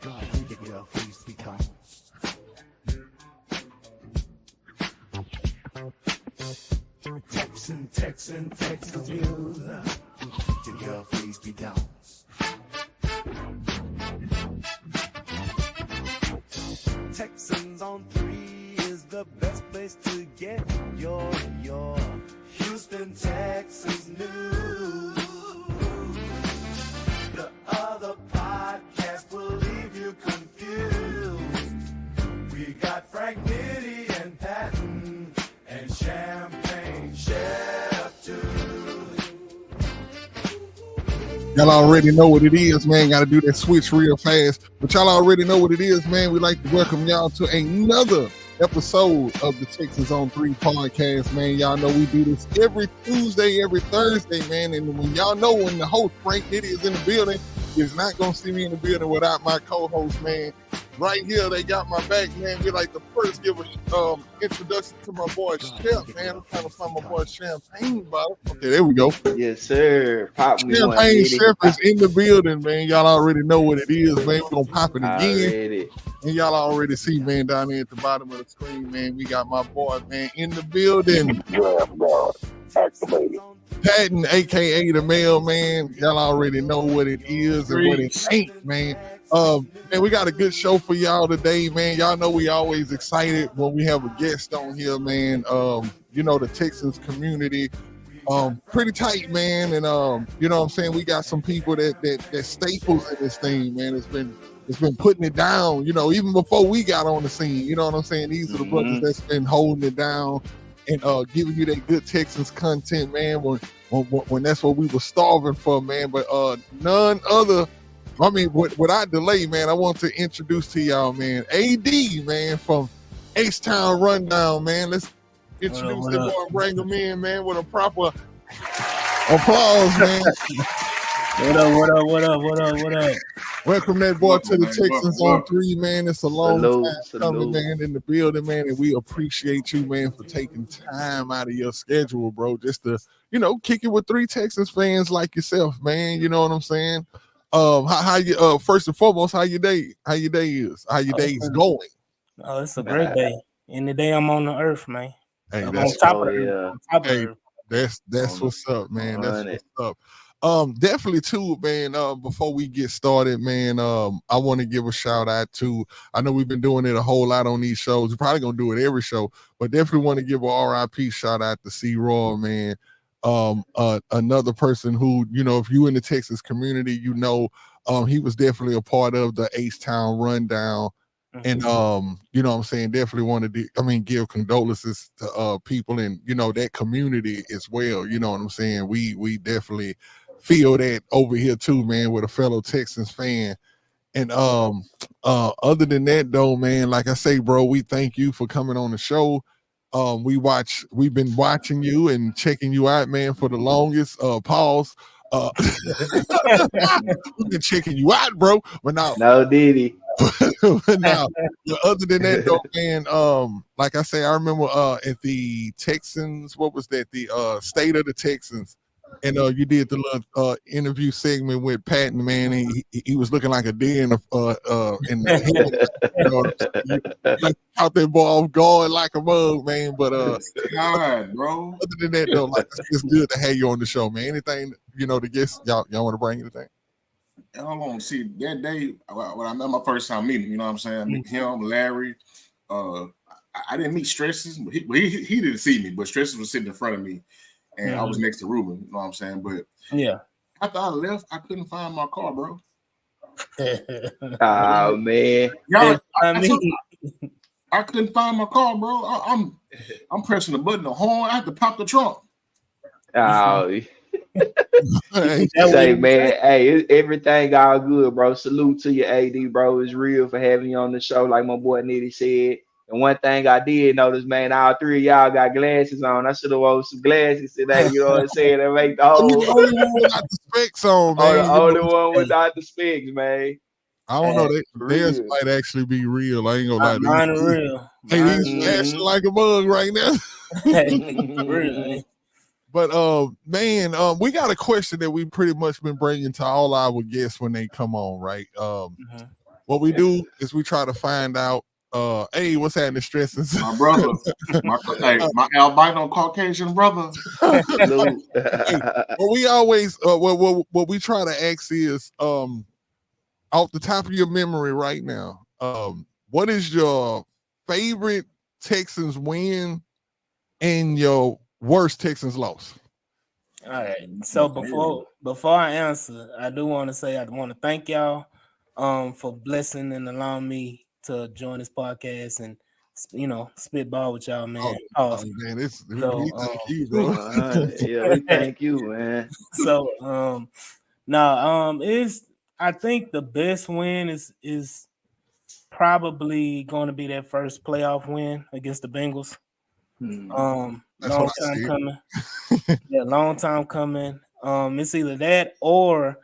God, the girl, please be calm. Texans, you. The girl, please be down. Texans on 3 is the best place to get your Houston Texans news. The other podcast will leave you confused. We got Frank, Nitty, and Patton, and Champagne Chef too. Y'all already know what it is, man. Got to do that switch real fast. But y'all already know what it is, man. We'd like to welcome y'all to another episode of the Texans on 3 podcast, man. Y'all know we do this every Tuesday, every Thursday, man. And when y'all know when the host, Frank Nitty, is in the building, is not going to see me in the building without my co-host, man. Right here, they got my back, man. We like to first give an introduction to my boy, Chef, man. I'm trying to find my boy Champagne bottle. Okay, there we go. Yes, sir. Pop me one. Champagne Chef is in the building, man. Y'all already know what it is, man. We're going to pop it again. Already. And y'all already see, man, down there at the bottom of the screen, man. We got my boy, man, in the building. Patton, a.k.a. the mailman. Y'all already know what it is and what it ain't, man. Man, we got a good show for y'all today, man. Y'all know we always excited when we have a guest on here, man. You know, the Texans community, pretty tight, man. And you know what I'm saying? We got some people that staples in this thing, man. It's been putting it down, you know, even before we got on the scene. You know what I'm saying? These are the brothers that's been holding it down and giving you that good Texans content, man, when that's what we were starving for, man. But none other, I mean, without delay, man, I want to introduce to y'all, man, AD, man, from H-Town Rundown, man. Let's introduce them boy and bring them in, man, with a proper applause, man. What up? Welcome that boy to the Texans on 3, man. It's a long time coming, man, in the building, man, and we appreciate you, man, for taking time out of your schedule, bro, just to, you know, kick it with 3 Texans fans like yourself, man. You know what I'm saying? How you first and foremost, how your day is going? Oh, it's a great day. And the day I'm on the earth, man. Hey, I'm that's on top of the earth. That's what's up, man. That's what's up. Definitely too, man. Before we get started, man, I want to give a shout out to, I know we've been doing it a whole lot on these shows. We're probably gonna do it every show, but definitely want to give a RIP shout out to C-Raw, man. Another person who, you know, if you in the Texas community, you know, he was definitely a part of the H-Town Rundown. And you know what I'm saying, definitely want to give condolences to people in, you know, that community as well. You know what I'm saying? We definitely feel that over here too, man, with a fellow Texans fan. And other than that though, man, like I say, bro, we thank you for coming on the show. We've been watching you and checking you out, man, for the longest. Pause. We've been checking you out, bro. But now, no, Diddy. now, other than that, though, man, like I say, I remember at the Texans, what was that? The State of the Texans, and you did the little interview segment with Patton, man. He was looking like a deer in the head, you know, like out there ball off guard like a mug, man. But God, bro. Other than that, though, like it's good to have you on the show, man. Anything, you know, to guess, y'all want to bring anything? Hold on, see that day when I met my first time meeting, you know what I'm saying? Meet him, Larry. I didn't meet Stresses, but he didn't see me, but Stresses was sitting in front of me, and I was next to Ruben. You know what I'm saying? But yeah, after I left, I couldn't find my car, bro. Oh man, I couldn't find my car, bro. I'm pressing the button, the horn. I had to pop the trunk. Oh. Say, man, hey, everything all good, bro. Salute to you, AD, bro. It's real for having you on the show, like my boy Nitty said. And one thing I did notice, man, all 3 of y'all got glasses on. I should have worn some glasses today. You know what I'm saying? That make the whole. The only one without the specs on, man. The only one without the specs, man. I don't know. Theirs might actually be real. I ain't gonna lie. Mine are real. Hey, these flashing like a bug right now. Really? But man, we got a question that we pretty much been bringing to all our guests when they come on, right? what we do is we try to find out, hey, what's happening, stressing? My brother, my albino Caucasian brother. Salute. Hey, what we always, what we try to ask is, off the top of your memory right now, what is your favorite Texans win and your worst Texans loss? All right. So before I answer, I do want to say I want to thank y'all for blessing and allowing me to join this podcast and spitball with y'all, man. Oh man, we thank you, bro. Yeah, we thank you, man. So I think the best win is probably going to be that first playoff win against the Bengals. Long time coming. Yeah, long time coming. It's either that or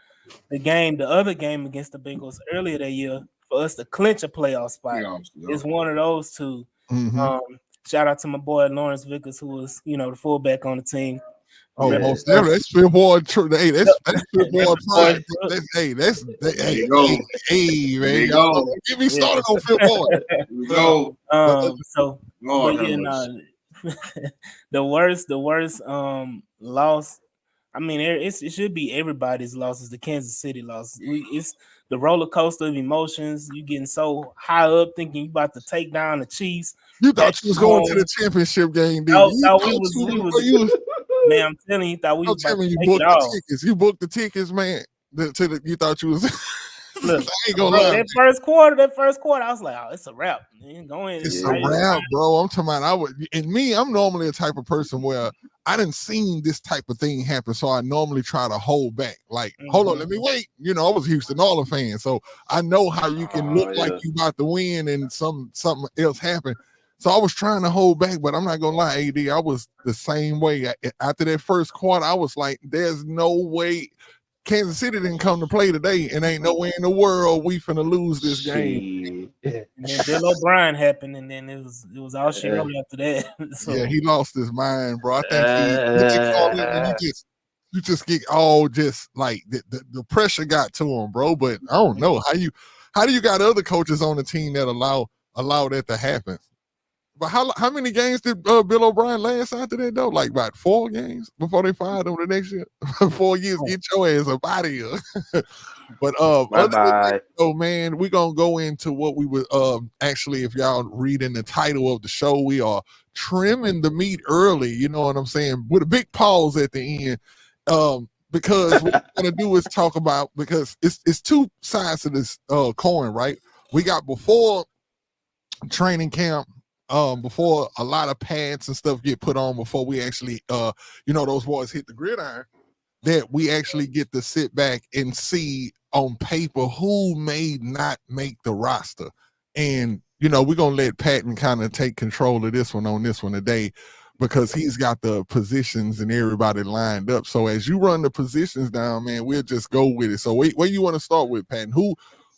the other game against the Bengals earlier that year for us to clinch a playoff spot. It's one of those two. Mm-hmm. Shout out to my boy Lawrence Vickers, who was, the fullback on the team. Oh, most definitely. That's Fitboy. Hey, that's Fitboy pride. Hey, man. Y'all get me started on Fitboy. The worst loss. I mean, it should be everybody's loss. Is the Kansas City loss. It's the roller coaster of emotions. You getting so high up, thinking you about to take down the Chiefs. You thought you was going to the championship game, didn't you? Man, I'm telling you, thought we was about to take it off. You booked the tickets, man. You thought you was. Look, I ain't gonna lie. That first quarter, I was like, "Oh, it's a wrap." It's a wrap, bro. I'm talking about. I'm normally a type of person where I didn't seen this type of thing happen, so I normally try to hold back. Like, hold on, let me wait. I was a Houston Oilers fan, so I know how you can look like you about to win and something else happen. So I was trying to hold back, but I'm not gonna lie, AD, I was the same way. After that first quarter, I was like, "There's no way." Kansas City didn't come to play today, and ain't no way in the world we finna lose this game. And then Bill O'Brien happened, and then it was all shit after that. So. Yeah, he lost his mind, bro. I think you just get all just like the pressure got to him, bro. But I don't know how do you got other coaches on the team that allow that to happen? But how many games did Bill O'Brien last after that, though? Like, about 4 games before they fired him the next year? 4 years, get your ass up out of here. But bye-bye. So, man, we're going to go into what we would actually, if y'all read in the title of the show, we are trimming the meat early, you know what I'm saying, with a big pause at the end. Because what we're going to do is talk about, because it's two sides to this coin, right? We got before training camp, before a lot of pads and stuff get put on, before we actually, those boys hit the gridiron, that we actually get to sit back and see on paper who may not make the roster. And, we're going to let Patton kind of take control of this one today, because he's got the positions and everybody lined up. So as you run the positions down, man, we'll just go with it. So where you want to start with, Patton?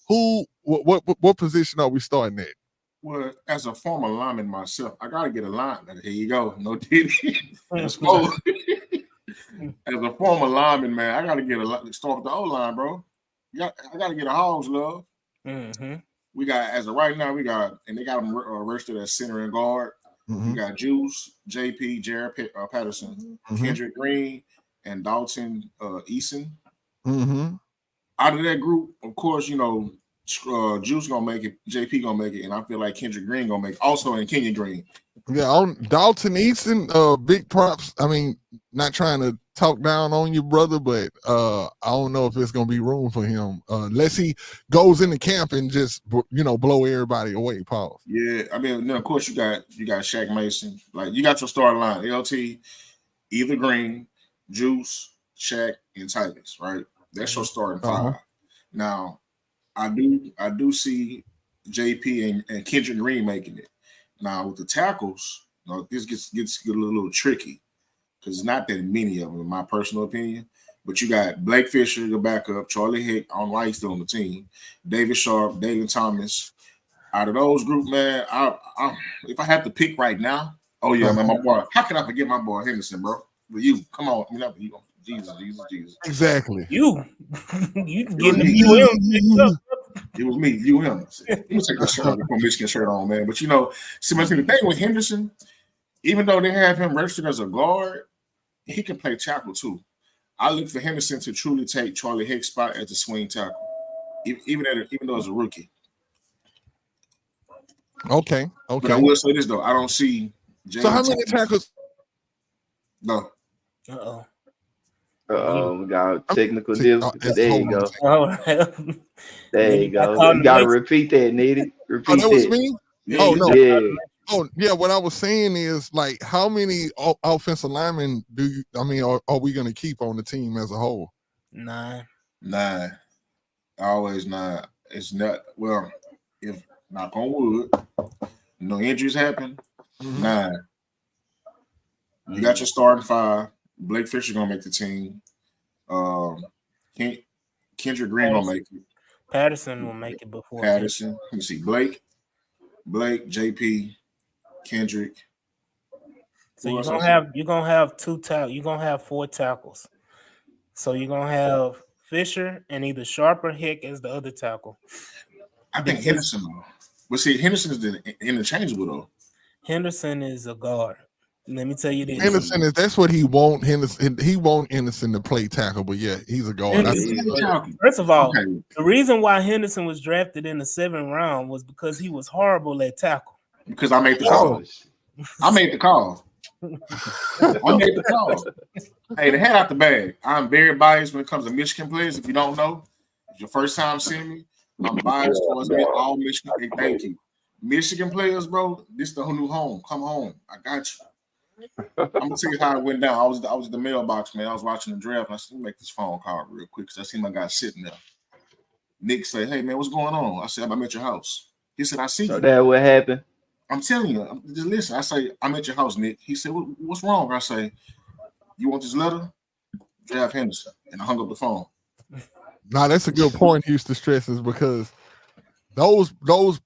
What position are we starting at? Well, as a former lineman myself, I gotta get a line. Here you go. No titty. Let's go. As a former lineman, man, I gotta get start with the O-line, bro. I gotta get a Hogs love. Mm-hmm. We got, as of right now, and they got them registered as center and guard. Mm-hmm. We got Juice, JP, Jared Patterson, Kendrick Green, and Dalton Eason. Mm-hmm. Out of that group, of course, Juice gonna make it, JP gonna make it, and I feel like Kendrick Green gonna make it. Also in Kenyon Green. Yeah, on Dalton Eason, big props. I mean, not trying to talk down on you, brother, but I don't know if there's gonna be room for him unless he goes into camp and just blow everybody away. Pause. Yeah, I mean, of course you got Shaq Mason. Like, you got your starting line: LT, either Green, Juice, Shaq, and Titus. Right, that's your starting 5. Now, I do see JP and Kendrick Green making it. Now with the tackles, this gets a little tricky, because it's not that many of them, in my personal opinion. But you got Blake Fisher, the backup, Charlie Hick, on why he's still on the team, David Sharp, Dalen Thomas. Out of those group, man, if I have to pick right now, man, my boy. How can I forget my boy Henderson, bro? But you, come on, Jesus. Exactly. You getting the UM picked up. It was me, you, him. Let me take this shirt off before Michigan shirt on, man. But see, the thing with Henderson, even though they have him registered as a guard, he can play tackle too. I look for Henderson to truly take Charlie Hick's spot as a swing tackle, even though as a rookie. Okay. But I will say this though, I don't see. So how many tackles? No. We got technical difficulties. There you go. There you go. You gotta repeat that, Nitty. Repeat that was me? Yeah, no. Yeah. Oh, yeah. What I was saying is, like, how many offensive linemen are we going to keep on the team as a whole? 9. Always 9. It's not, well, if knock on wood, no injuries happen, 9. You got your starting 5. Blake Fisher going to make the team. Kendrick Green going to make it. Patterson will make it before. Patterson. Let me see. Blake, JP, Kendrick. So you're gonna have 2 tackles. You're gonna have 4 tackles. So you're gonna have Fisher and either Sharp or Hick as the other tackle. I think Henderson though. But see, Henderson is interchangeable though. Henderson is a guard. Let me tell you this. Henderson that's what he wants. He wants Henderson to play tackle, but yeah, he's a guard. First of all, the reason why Henderson was drafted in the 7th round was because he was horrible at tackle. Because I made the call. I made the call. Hey, the head out the bag. I'm very biased when it comes to Michigan players. If you don't know, it's your first time seeing me. I'm biased towards all Michigan. Hey, thank you. Michigan players, bro, this is the whole new home. Come home. I got you. I'm gonna tell you how it went down. I was in the mailbox, man. I was watching the draft, and I said, make this phone call real quick because I see my guy sitting there. Nick said, "Hey, man, what's going on?" I said, "I'm at your house." He said, "I see you." So that what happened? I'm telling you. Just listen. I say, "I'm at your house, Nick." He said, "What's wrong?" I say, "You want this letter? Draft Henderson." And I hung up the phone. Now that's a good point Houston stresses because those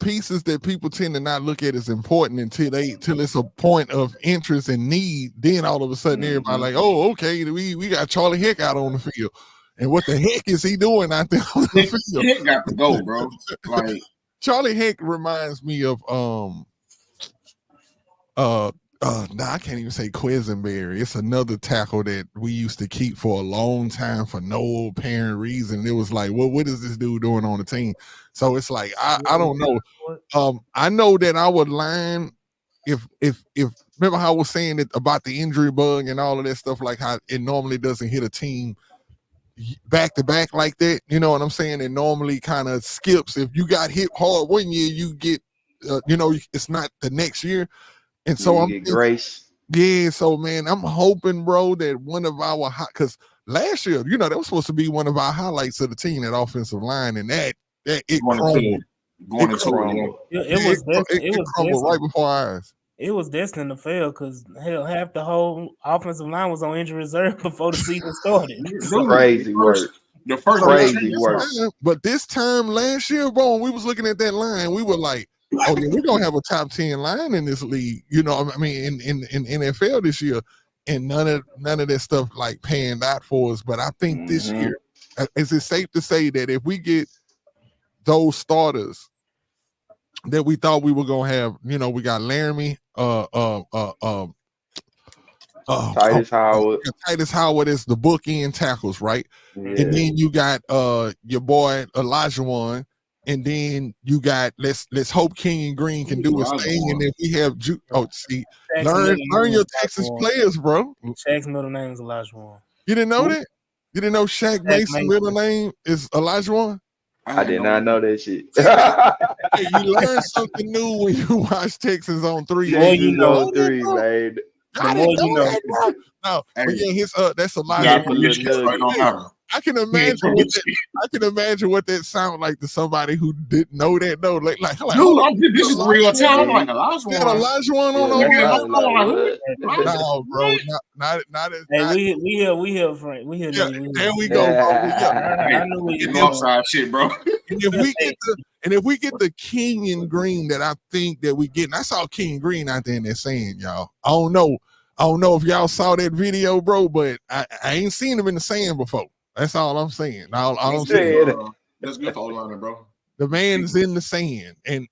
pieces that people tend to not look at as important until it's a point of interest and need. Then all of a sudden everybody like, oh, okay, we got Charlie Hick out on the field. And what the heck is he doing out there on the field? Hick got to go, bro. Like Charlie Hick reminds me of I can't even say Quisenberry. It's another tackle that we used to keep for a long time for no apparent reason. It was like, well, what is this dude doing on the team? So it's like I don't know. I know that our line, if remember how I was saying it about the injury bug and all of that stuff, like how it normally doesn't hit a team back to back like that. You know what I'm saying? It normally kind of skips. If you got hit hard one year, you get it's not the next year. And so I'm grace. Yeah, so man, I'm hoping, bro, that one of our because last year, that was supposed to be one of our highlights of the team, that offensive line, and that it crumbled. It crumbled right before our eyes. It was destined to fail because hell, half the whole offensive line was on injury reserve before the season started. Crazy work. The first crazy work. But this time last year, bro, when we was looking at that line, we were like, oh, yeah, we're gonna have a top 10 line in this league, in NFL this year, and none of that stuff like panned out for us. But I think this year, is it safe to say that if we get those starters that we thought we were gonna have, we got Laramie, Titus Howard. Titus Howard is the bookend tackles, right? Yeah. And then you got your boy Elijah One. And then you got let's hope Kenyon Green can do his thing. And then we have learn your Texas players, bro. Shaq's middle name is Elijah One. You didn't know that? You didn't know Shaq Mason's middle name is Elijah One? I did not know that shit. Hey, you learn something new when you watch Texans on 3. Yeah, you know 3, man. I didn't know that, bro. No, but yeah, that's Elijah. I can imagine what that sounded like to somebody who didn't know that though. Like dude, this is real time. I'm like Elijah One on. No, bro, not as. Hey, we here, Frank. We here. There we go, bro. I know what you're doing. Shit, bro. And if we get the Kenyon Green that I think that we get, and I saw Kenyon Green out there in that sand, y'all. I don't know if y'all saw that video, bro, but I ain't seen him in the sand before. That's all I'm saying. That's good for O-liner, bro. The man's in the sand, and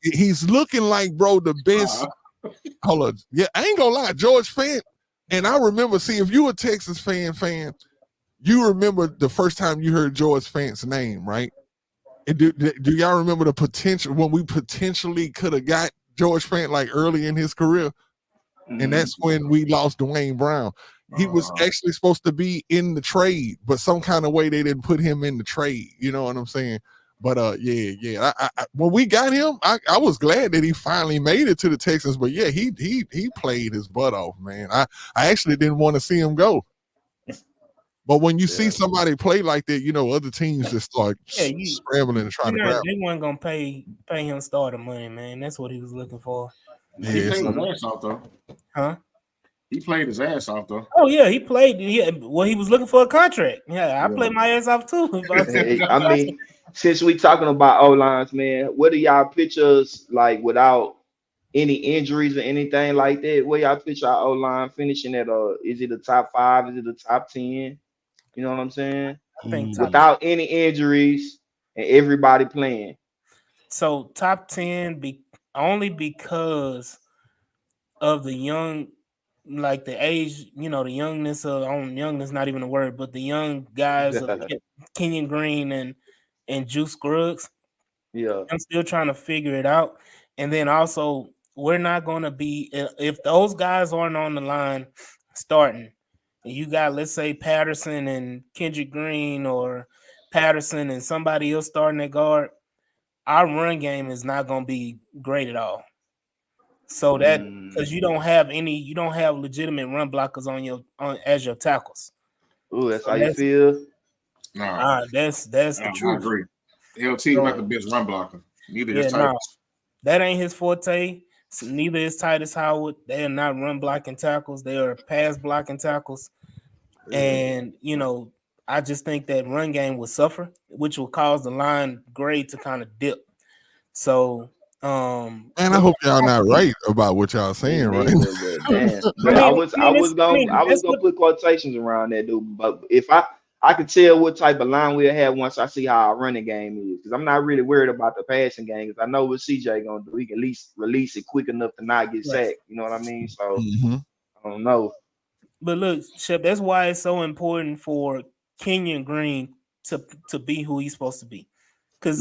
he's looking like, bro, the best. Hold on, yeah, I ain't gonna lie, George Fant. And I remember, see, if you a Texas fan, you remember the first time you heard George Fant's name, right? And do y'all remember the potential when we potentially could have got George Fant like early in his career? And that's when we lost Dwayne Brown. He was actually supposed to be in the trade, but some kind of way they didn't put him in the trade. You know what I'm saying? But yeah. When we got him, I was glad that he finally made it to the Texans. But yeah, he played his butt off, man. I actually didn't want to see him go. But when you see somebody play like that, you know, other teams just start scrambling and trying to grab. They weren't gonna pay him starter money, man. That's what he was looking for. He played his ass off though. Huh? He played his ass off though. Oh yeah, he played. He was looking for a contract. Yeah, I played my ass off too. I mean, since we talking about O-lines, man, what do y'all pictures like without any injuries or anything like that? Where y'all picture our O-line finishing at? Is it the top 5? Is it the top 10? You know what I'm saying? I think without any injuries and everybody playing. So top 10 only because of the young, like the age, you know, the youngness of youngness, not even a word, but the young guys of Kenyon Green and Juice Scruggs. Yeah. I'm still trying to figure it out. And then also, we're not going to be, if those guys aren't on the line starting, and you got, let's say, Patterson and Kendrick Green or Patterson and somebody else starting at guard, our run game is not going to be great at all. So that, because you don't have legitimate run blockers as your tackles. Ooh, that's how you feel? No. That's the truth. I agree. LT is not the best run blocker. Neither is Titus. No, that ain't his forte. So neither is Titus Howard. They are not run blocking tackles. They are pass blocking tackles. And, you know, I just think that run game will suffer, which will cause the line grade to kind of dip. So, man, I hope y'all not right about what y'all saying, right? I was gonna put quotations around that, dude. But if I could tell what type of line we'll have once I see how our running game is, because I'm not really worried about the passing game, because I know what CJ gonna do. He can at least release it quick enough to not get sacked. You know what I mean? So I don't know. But look, Shep, that's why it's so important for Kenyon Green to be who he's supposed to be. Because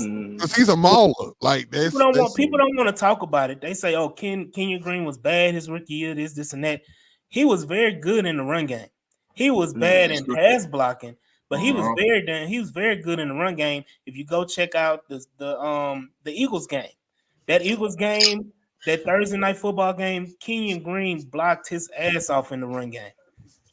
he's a mauler. Like people don't want to talk about it. They say, "Oh, Kenyon Green was bad his rookie year, this and that." He was very good in the run game. He was bad in pass blocking, but he was very good in the run game. If you go check out the Eagles game, that Thursday night football game, Kenyon Green blocked his ass off in the run game.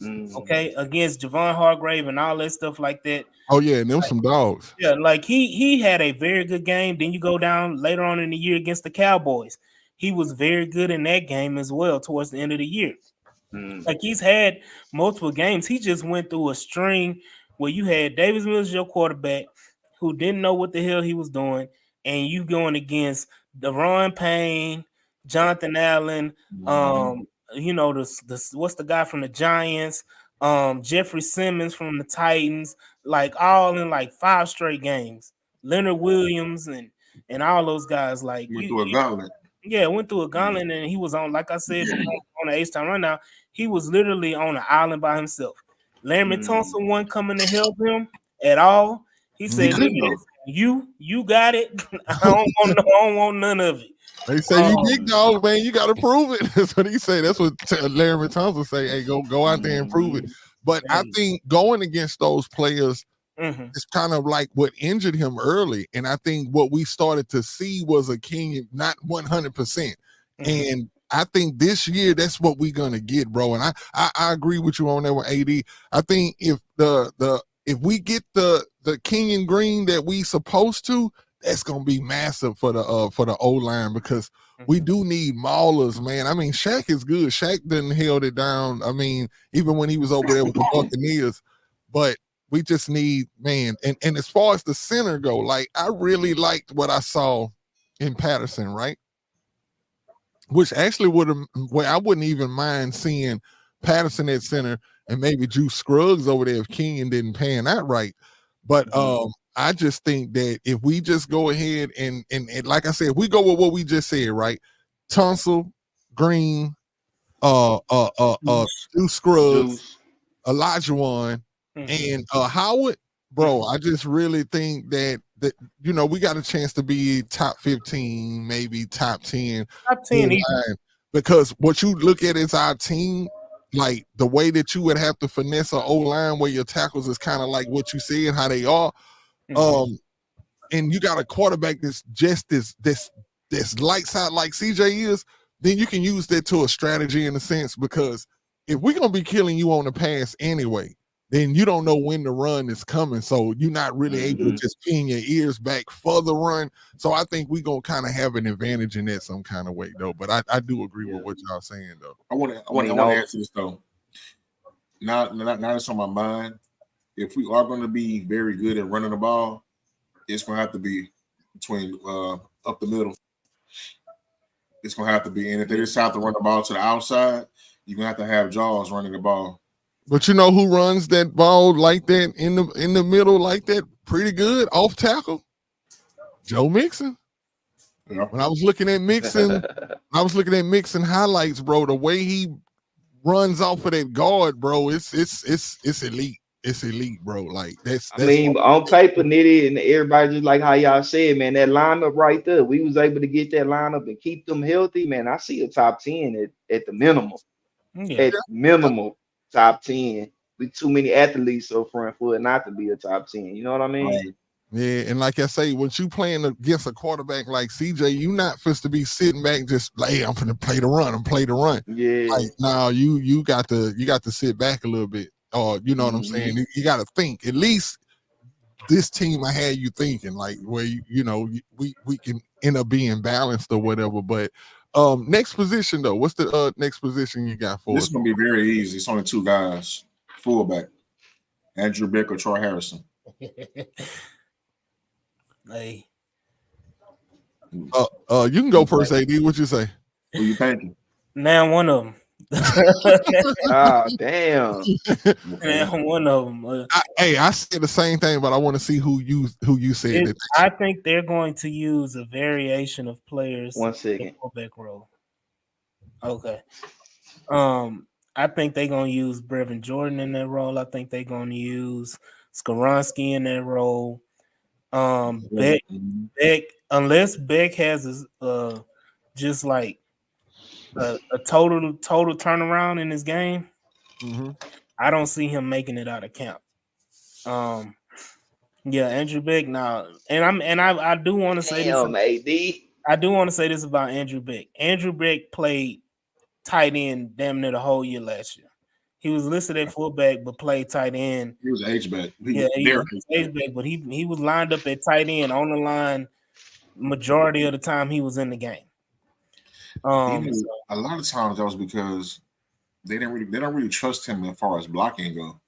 Okay, against Javon Hargrave and all that stuff like that. Oh yeah, and them some dogs. Yeah, like he had a very good game. Then you go down later on in the year against the Cowboys. He was very good in that game as well towards the end of the year. Like he's had multiple games. He just went through a string where you had Davis Mills, your quarterback, who didn't know what the hell he was doing, and you going against Deron Payne, Jonathan Allen, you know, what's the guy from the Giants, Jeffrey Simmons from the Titans, like all in like 5 straight games. Leonard Williams and all those guys, like went through a gauntlet. Yeah, went through a gauntlet, and he was on, like I said, on the H-Time run now. He was literally on an island by himself. Larry Thompson wasn't coming to help him at all. He said, "You got it. I don't want none of it." They say you big dog, man. You got to prove it. That's what he said. That's what Larry Thompson say. Hey, go out there and prove it. But I think going against those players is kind of like what injured him early. And I think what we started to see was a Kenyon, not 100%. And I think this year that's what we're gonna get, bro. And I agree with you on that with AD. I think if if we get the Kenyon Green that we supposed to, that's gonna be massive for the O-line, because we do need maulers, man. I mean, Shaq is good. Shaq didn't held it down. I mean, even when he was over there with the Buccaneers, but we just need, man. And as far as the center go, like I really liked what I saw in Patterson, right? Which actually I wouldn't even mind seeing Patterson at center and maybe Juice Scruggs over there if Kenyon didn't pan out right. But I just think that if we just go ahead and like I said, if we go with what we just said, right? Tunsil, Green, Juice Scruggs, Juice. Elijah and Howard, bro. I just really think that we got a chance to be top 15, maybe top 10. Top 10 because what you look at is our team, like the way that you would have to finesse an O-line where your tackles is kind of like what you said, how they are. And you got a quarterback that's just this lights out like CJ is, then you can use that to a strategy in a sense, because if we're gonna be killing you on the pass anyway, then you don't know when the run is coming. So you're not really able to just pin your ears back for the run. So I think we're gonna kind of have an advantage in that some kind of way though. But I do agree with what y'all saying though. I want to answer this though. Now it's on my mind. If we are going to be very good at running the ball, it's going to have to be between up the middle. It's going to have to be, and if they decide to run the ball to the outside, you're going to have Jaws running the ball. But you know who runs that ball like that in the middle like that pretty good off tackle? Joe Mixon. Yeah. When I was looking at Mixon, highlights, bro. The way he runs off of that guard, bro, it's elite. It's elite, bro. Like that's I mean, on paper, Nitty and everybody, just like how y'all said, man, that lineup right there, we was able to get that lineup and keep them healthy, man. I see a top 10 at the minimum. Yeah. At minimum, top 10. We too many athletes up front for it not to be a top 10. You know what I mean? Right. Yeah, and like I say, when you playing against a quarterback like CJ, you not supposed to be sitting back just like, hey, I'm gonna play the run. Yeah. Like now you got to sit back a little bit. Or you know what I'm saying? You got to think. At least this team I had you thinking, like where we can end up being balanced or whatever. But next position though, what's the next position you got for us? This is gonna be very easy. It's only two guys, fullback, Andrew Beck or Troy Harrison. Hey. You can go first, AD. What you say? Who you thinking? Now one of them. Damn. Now one of them. I said the same thing, but I want to see who you said. I think they're going to use a variation of players. 1 second. In the fullback role. Okay. I think they're gonna use Brevin Jordan in that role. I think they're gonna use Skoronski in that role. Beck, unless Beck has just like a total turnaround in his game, I don't see him making it out of camp. Andrew Beck now, I do want to say this. I do want to say this about Andrew Beck. Andrew Beck played tight end damn near the whole year last year. He was listed at fullback, but played tight end. He was H-back. He was H-back, but he was lined up at tight end on the line majority of the time he was in the game. A lot of times that was because they don't really trust him as far as blocking go.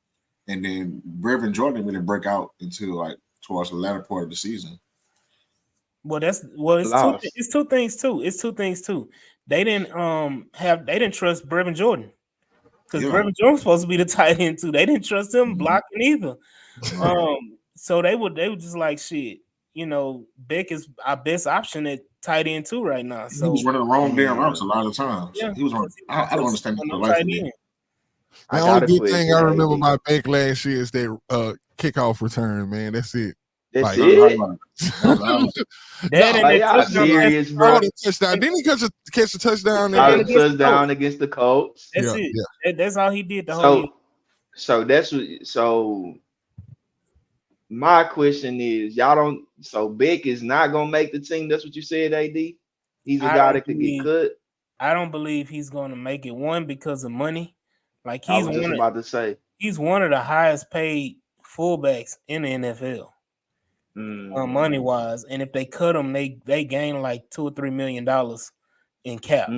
And then Brevin Jordan didn't really break out until like towards the latter part of the season. It's two things too. They didn't trust Brevin Jordan. Because Brevin Jordan was supposed to be the tight end too. They didn't trust him blocking either. So they were just like, shit, Beck is our best option at tight end too right now. So he was running the wrong damn routes a lot of times. Yeah, he was running. I don't understand the life of it. The only good thing I remember about Beck last year is that kickoff return, man. That's it. That's it. Serious, bro. Touchdown. Didn't he catch a touchdown? Touchdown against the Colts. That's it. Yeah. That's all he did the whole year. So my question is, y'all don't. So Beck is not gonna make the team. That's what you said, AD. He's a guy that could get cut. I don't believe he's gonna make it. One, because of money. Like I was just about to say, he's one of the highest paid fullbacks in the NFL. Money wise, and if they cut him, they gain like $2 or $3 million in cap.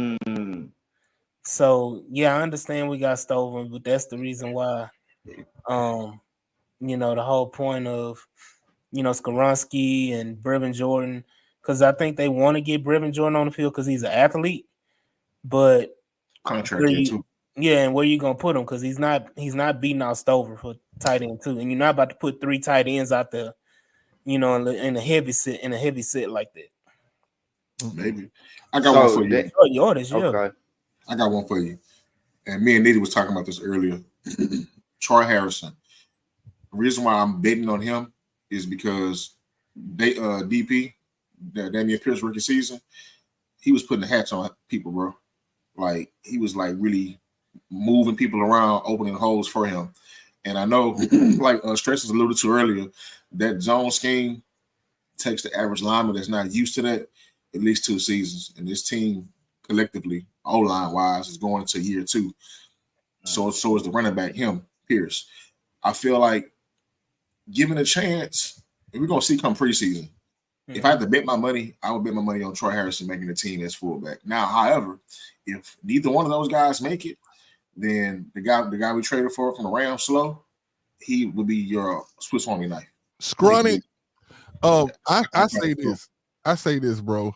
So I understand we got Stoven, but that's the reason why. The whole point of Skoronski and Brevin Jordan, because I think they want to get Brevin Jordan on the field because he's an athlete, but contract too. Yeah, and where you gonna put him? Because he's not beating out Stover for tight end too, and you're not about to put 3 tight ends out there in a heavy set like that. Maybe. I got one for you. Yours, yeah. Okay. I got one for you. And me and Nitty was talking about this earlier. Troy Harrison. The reason why I'm betting on him is because they DP, the Damian Pierce rookie season, he was putting the hats on people, bro. Like he was like really moving people around, opening holes for him. And I know, like Stress alluded to earlier, that zone scheme takes the average lineman that's not used to that at least 2 seasons. And this team collectively, O-line wise, is going into year 2. So is the running back, him, Pierce. I feel like given a chance, and we're gonna see come preseason. Mm-hmm. If I had to bet my money, I would bet my money on Troy Harrison making the team as fullback. Now, however, if neither one of those guys make it, then the guy we traded for from the Rams, Slow, he would be your Swiss Army knife. Scrawny. I say this, bro.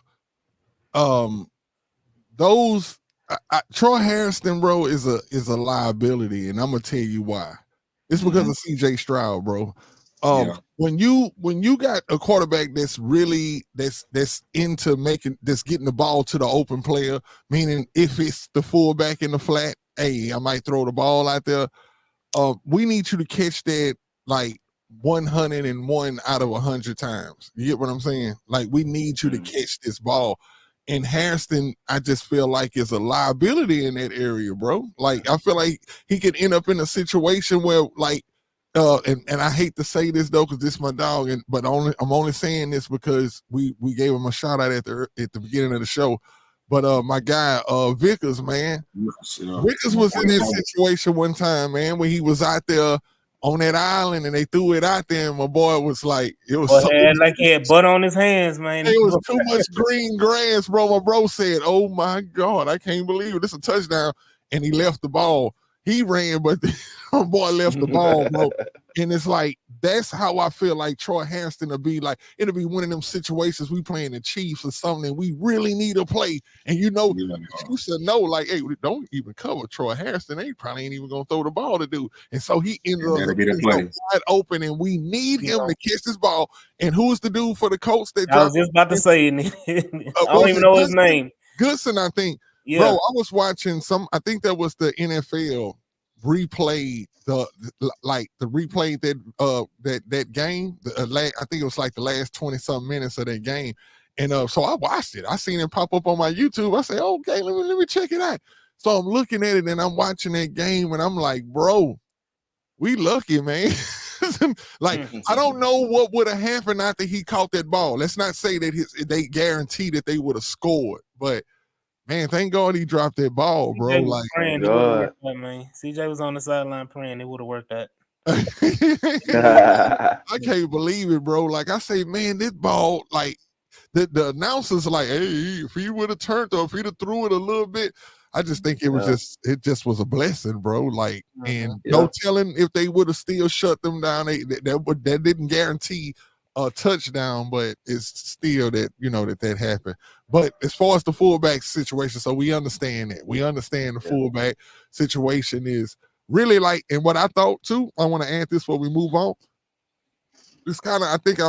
Troy Harrison, bro, is a liability, and I'm gonna tell you why. It's because of CJ Stroud, bro. When you got a quarterback that's really that's into getting the ball to the open player, meaning if it's the fullback in the flat, hey, I might throw the ball out there. We need you to catch that like 101 out of 100 times. You get what I'm saying? Like we need you to catch this ball. And Harrison, I just feel like is a liability in that area, bro. Like I feel like he could end up in a situation where, like, and I hate to say this though, because this is my dog, but I'm only saying this because we gave him a shout out at the beginning of the show. But my guy Vickers, man, Vickers was in that situation one time, man, when he was out there on that island and they threw it out there, and my boy was like, it was like he had butt on his hands, man. It was too much green grass, bro. My bro said, "Oh my God, I can't believe it. This is a touchdown." And he left the ball. He ran, but my boy left the ball, bro. And it's like, that's how I feel like Troy Harrison will be like. It'll be one of them situations we playing the Chiefs or something, and we really need a play. And you should know, like, hey, don't even cover Troy Harrison. They probably ain't even gonna throw the ball to do. And so he ended up wide open, and we need him to catch this ball. And who's the dude for the Colts that I was just about to say, I don't even know his name. Goodson, I think. Yeah. Bro, I was watching I think that was the NFL replayed that game. I think it was like the last 20 something minutes of that game. And so I watched it. I seen it pop up on my YouTube. I said, okay, let me check it out. So I'm looking at it and I'm watching that game and I'm like, bro, we lucky, man. Like, I don't know what would have happened after he caught that ball. Let's not say that they guarantee that they would have scored, but man, thank God he dropped that ball, bro. CJ like, praying it worked out, man. CJ was on the sideline praying it would have worked out. I can't believe it, bro. Like I say, man, this ball, like the announcers are like, hey, if he would have turned or if he'd have threw it a little bit, I just think it was it just was a blessing, bro. Like, and no telling if they would have still shut them down. That didn't guarantee a touchdown, but it's still that that happened. But as far as the fullback situation, so we understand that. We understand the fullback situation is really like, and what I thought too, I want to add this before we move on. It's kind of,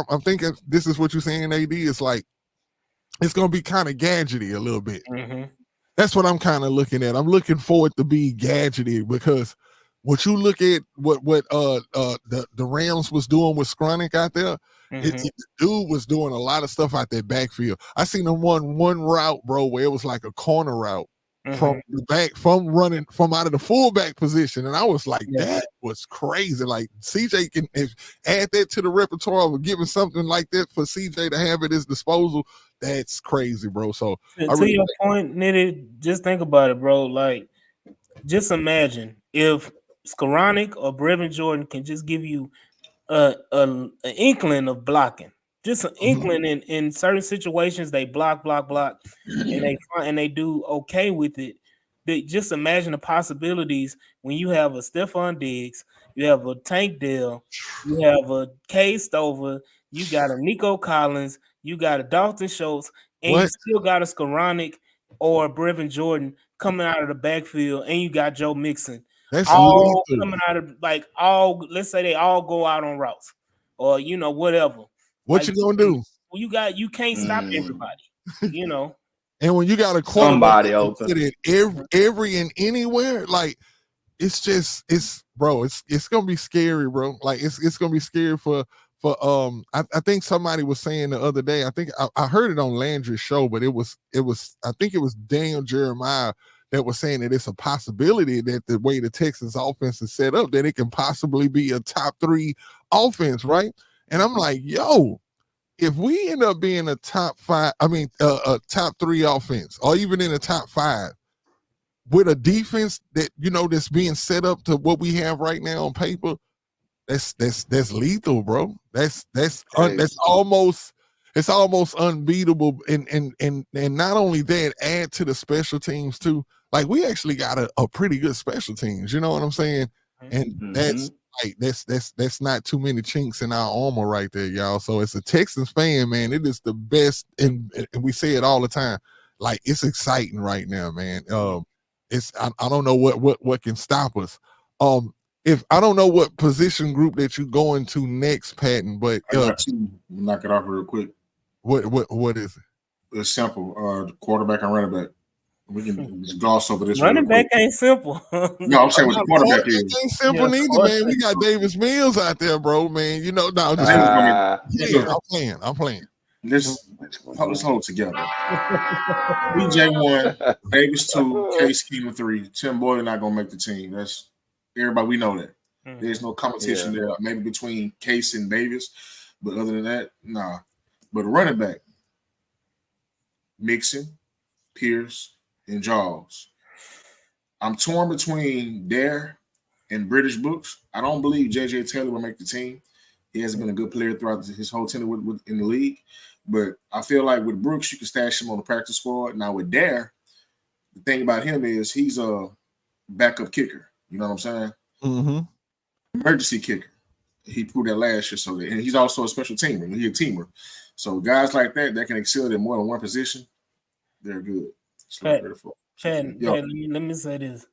I'm thinking this is what you're saying, AD. It's like, it's going to be kind of gadgety a little bit. Mm-hmm. That's what I'm kind of looking at. I'm looking for it to be gadgety because what you look at, what the Rams was doing with Skronik out there, the dude was doing a lot of stuff out that backfield. I seen him run one route, bro, where it was like a corner route from the back, from running from out of the fullback position, and I was like, that was crazy. Like CJ can add that to the repertoire of giving something like that for CJ to have at his disposal. That's crazy, bro. So to your point, Nitty, just think about it, bro. Like, just imagine if Skronik or Brevin Jordan can just give you an inkling of blocking, just an inkling in certain situations. They block, and they do okay with it. But just imagine the possibilities when you have a Stephon Diggs, you have a Tank Dell, you have a K Stover, you got a Nico Collins, you got a Dalton Schultz, and you still got a Skronik or Brevin Jordan coming out of the backfield, and you got Joe Mixon. That's all coming out of let's say they all go out on routes or whatever. What you gonna do? Well, you can't stop everybody, you know. And when you got a quarterback Somebody open. put it every and anywhere, like it's gonna be scary, bro. Like it's gonna be scary for I think somebody was saying the other day, I think I heard it on Landry's show, but it was I think it was Daniel Jeremiah that was saying that it's a possibility that the way the Texans offense is set up, that it can possibly be a top 3 offense, right? And I'm like, yo, if we end up being a top 5, a top 3 offense, or even in the top 5, with a defense that that's being set up to what we have right now on paper, that's lethal, bro. That's almost unbeatable. And not only that, add to the special teams too. Like we actually got a pretty good special teams. You know what I'm saying? And that's not too many chinks in our armor right there, y'all. So as a Texans fan, man, it is the best, and we say it all the time. Like it's exciting right now, man. I don't know what can stop us. If I don't know what position group that you go into next, Patton, but I got two. Knock it off real quick. What is it? It's simple. The quarterback and running back. We can just gloss over this. Running back ain't simple. No, I'm saying what the quarterback is. Ain't simple neither, man. We got Davis Mills out there, bro, man. No, I'm playing. Let's hold together. DJ 1, Davis 2, Case Schema 3. Tim Boyle not gonna make the team. That's everybody. We know that. There's no competition there. Maybe between Case and Davis, but other than that, nah. But running back, Mixon, Pierce, and Jaws. I'm torn between Dare and British Books. I don't believe J.J. Taylor will make the team. He hasn't been a good player throughout his whole tenure in the league. But I feel like with Brooks, you can stash him on the practice squad. Now with Dare, the thing about him is he's a backup kicker. You know what I'm saying? Mm-hmm. Emergency kicker. He proved that last year. And he's also a special teamer. He's a teamer. So guys like that can excel in more than one position, they're good. Chad, let me say this.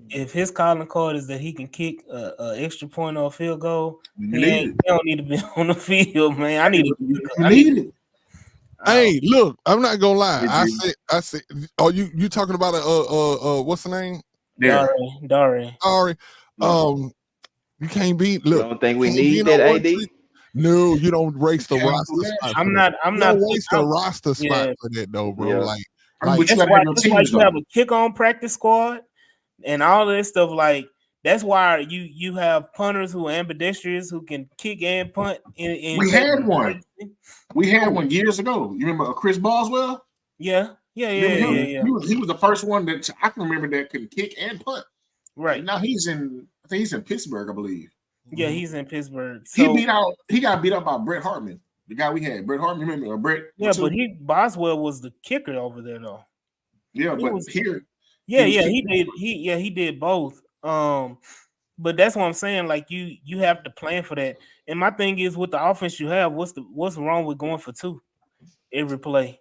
If his calling card is that he can kick an extra point or a field goal, he don't need to be on the field, man. I need it. Hey, look, I'm not gonna lie. I said, are you talking about what's the name? Dari. You can't beat. Look, you don't think we need that AD? No, you don't race the roster spot. I'm not waste the roster spot for that though, bro. Yeah. Like that's why you have a kick on practice squad and all of this stuff. Like that's why you have punters who are ambidextrous who can kick and punt. We had one. We had one years ago. You remember Chris Boswell? Yeah. He was the first one that I can remember that could kick and punt. Right. And now he's in Pittsburgh, I believe. Yeah, he's in Pittsburgh. So, he got beat up by Brett Hartman, the guy we had. Brett Hartman, remember Brett? Yeah, but Boswell was the kicker over there though. Yeah, he did. He did both. But that's what I'm saying. Like you have to plan for that. And my thing is with the offense you have, what's wrong with going for 2 every play?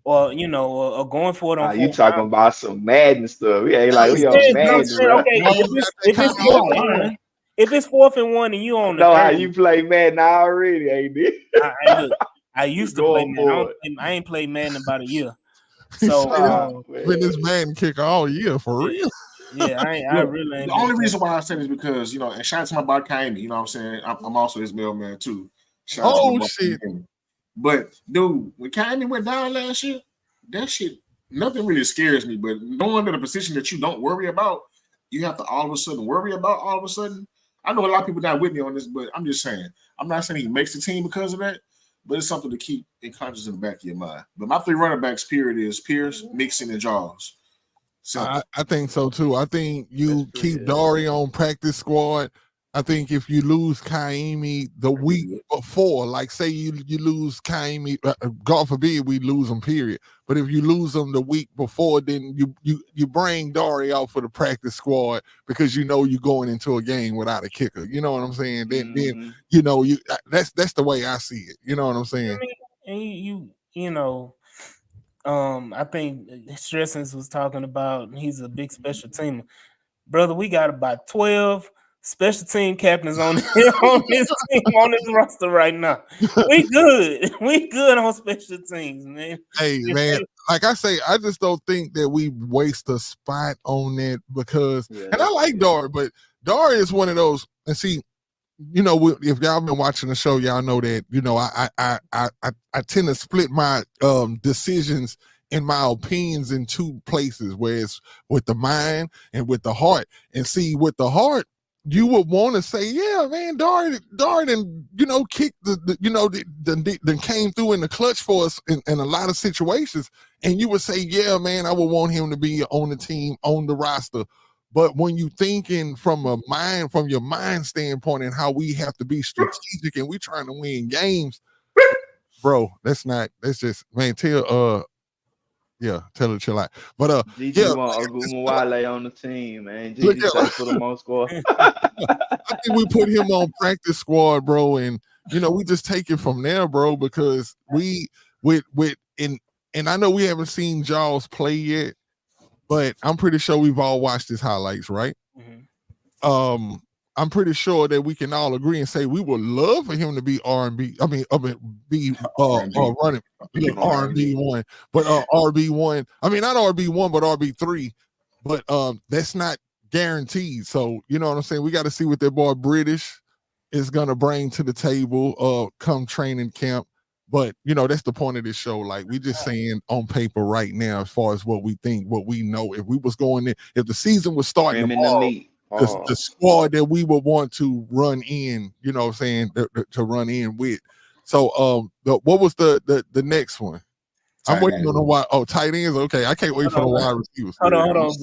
Or or going for it on 4. You talking about some Madden stuff. We ain't like we on Madden. Okay, if it's 4th and 1 and you on the know how you play Madden already, ain't it? I used to play Madden. I ain't played Madden in about a year. So been this Madden kicker all year for real. Yeah, I really ain't. The only reason why I say this is because and shout out to my boy Kaimi, you know what I'm saying? I'm also his mailman too. Shit. But dude, when Kaimi went down last year, that shit, nothing really scares me. But knowing that a position that you don't worry about, you have to all of a sudden worry about all of a sudden. I know a lot of people not with me on this, but I'm just saying. I'm not saying he makes the team because of that, but it's something to keep in conscious in the back of your mind. But my 3 running backs period is Pierce, Mixon, and Jaws. So I think so too. I think you keep Dari on practice squad. I think if you lose Kaimi the week before, like say you lose Kaimi, God forbid we lose him, period. But if you lose him the week before, then you bring Dari out for the practice squad because you're going into a game without a kicker. You know what I'm saying? Then that's the way I see it. You know what I'm saying? And I think Stressens was talking about he's a big special teamer. Brother, we got about 12 special team captains on on this team on this roster right now. We good. We good on special teams, man. Hey, man, like I say, I just don't think that we waste a spot on that because, and I like Dar, but Dar is one of those. And see, you know, if y'all been watching the show, y'all know that, you know, I tend to split my decisions and my opinions in two places, where it's with the mind and with the heart. And see, with the heart, you would want to say, yeah, man, Darden, you know, kicked then came through in the clutch for us in a lot of situations. And you would say, yeah, man, I would want him to be on the team, on the roster. But when you thinking from your mind standpoint and how we have to be strategic and we trying to win games, bro, that's just, man, tell it chill out. But GG want Ogumawale on the team, man. GG say for the most part. I think we put him on practice squad, bro, and you know, we just take it from there, bro, because and I know we haven't seen Jaws play yet, but I'm pretty sure we've all watched his highlights, right? Mm-hmm. I'm pretty sure that we can all agree and say we would love for him to be R&B. I mean, be running RB1, but RB1. I mean, not RB1, but RB3. But that's not guaranteed. So you know what I'm saying. We got to see what that boy British is gonna bring to the table. Come training camp. But you know, that's the point of this show. Like, we just saying on paper right now, as far as what we think, what we know. If we was going there, if the season was starting tomorrow, the squad that we would want to run in, you know what I'm saying, to run in with. So what was the next one? I'm waiting on the wide. Oh, tight ends. Okay, I can't wait for the wide receivers. Hold on.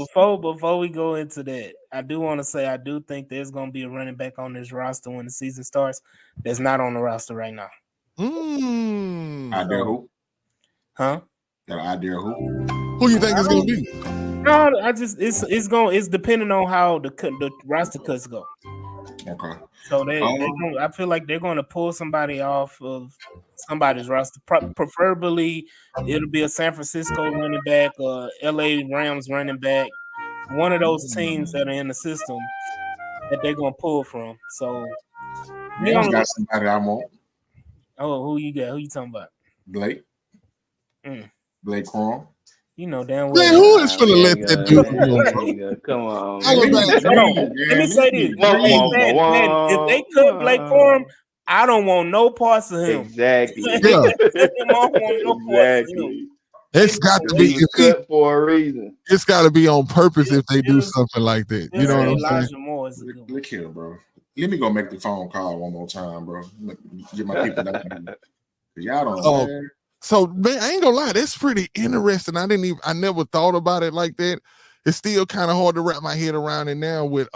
Before we go into that, I do want to say I do think there's going to be a running back on this roster when the season starts that's not on the roster right now. Idea who? Huh? Got an idea who? Who you think is going to be? No, it's depending on how the roster cuts go. Okay. So I feel like they're going to pull somebody off of somebody's roster. Preferably, it'll be a San Francisco running back or LA Rams running back. One of those teams that are in the system that they're going to pull from. So, got somebody I want. Oh, who you got? Who you talking about? Blake. Blake Crum. You know damn well. Man, who is finna let that dude? Come on. Let me say this. If they cut Blake Crum, I don't want no parts of him. Exactly. Yeah. It's got to be cut for a reason. It's got to be on purpose if they do something like that. You know what I'm saying? Look here, bro. Let me go make the phone call one more time, bro. Get my people that. Y'all don't know. So, man, I ain't gonna lie, that's pretty interesting. I never thought about it like that. It's still kind of hard to wrap my head around it now with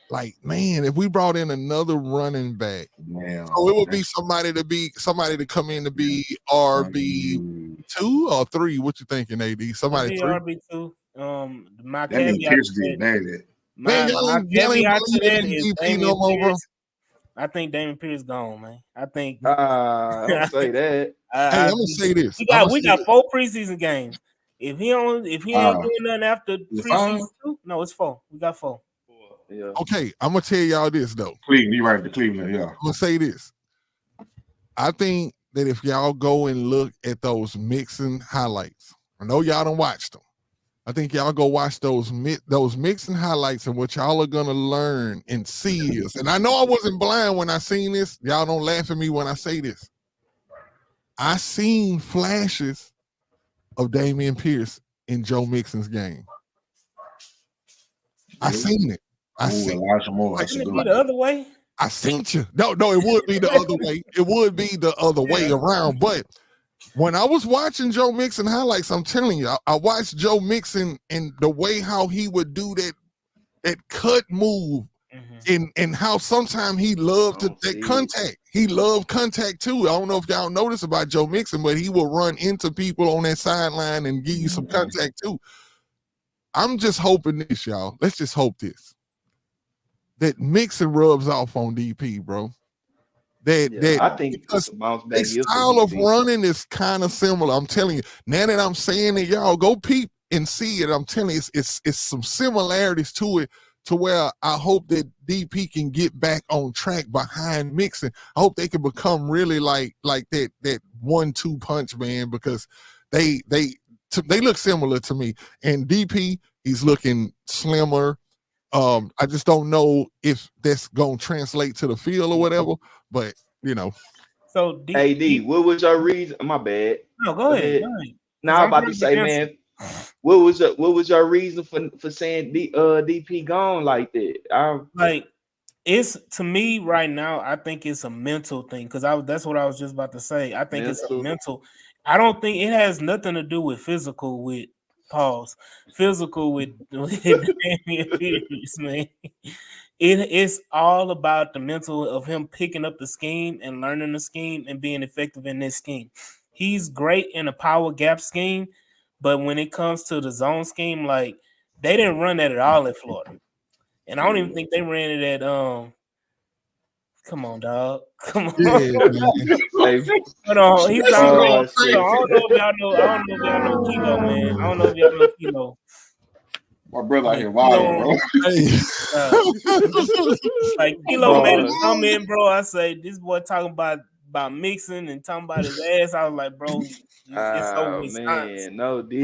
like, man, if we brought in another running back, so it would be somebody to come in to be RB2 or 3. What you thinking, AD? Somebody 3? RB2. My caveat to that is Damian Pierce. I think Damian Pierce gone, man. I think. Don't say that. I'm gonna say this. We got 4 preseason games. If he ain't doing nothing after preseason 2, no, it's 4. We got 4. Yeah. Okay, I'm gonna tell y'all this though. Cleveland, you right to Cleveland, yeah. I'm gonna say this. I think that if y'all go and look at those Mixon highlights, I know y'all don't watch them. I think y'all go watch those Mixon highlights, and what y'all are gonna learn and see is, and I know I wasn't blind when I seen this. Y'all don't laugh at me when I say this. I seen flashes of Damian Pierce in Joe Mixon's game. I seen it. Elijah Moore. Shouldn't it be the other way? I seen you. No, it would be the other way. It would be the other way around. But when I was watching Joe Mixon highlights, I'm telling you, I watched Joe Mixon and the way how he would do that cut move, and how sometimes he loved that contact. He loved contact too. I don't know if y'all notice about Joe Mixon, but he will run into people on that sideline and give you some contact too. I'm just hoping this, y'all. Let's just hope this. That Mixon rubs off on DP, bro. I think because the style of running is kind of similar. I'm telling you. Now that I'm saying it, y'all go peep and see it. I'm telling you, it's some similarities to it. to where I hope that DP can get back on track behind Mixon. I hope they can become really like that 1-2 punch, man, because they look similar to me. And DP, he's looking slimmer. I just don't know if that's gonna translate to the field or whatever, but you know. So AD, what was your reason? My bad. No, go ahead. Now I'm about to say, man, what was your reason for saying DP gone like that? Like, it's, to me right now, I think it's a mental thing, because that's what I was just about to say. I think it's a mental. I don't think it has nothing to do with physical with physical with Damian Pierce, man. It's all about the mental of him picking up the scheme and learning the scheme and being effective in this scheme. He's great in a power gap scheme, but when it comes to the zone scheme, like, they didn't run that at all in Florida. And I don't even think they ran it at come on, dog. Come on. Yeah, Hold on. He's I don't know if y'all know Kilo, man. I don't know if y'all know Kilo. My brother out here wild, bro. Like, Kilo made a comment, bro. I say, this boy talking about Mixon and talking about his ass. I was like, bro, it's over with. Man, no, did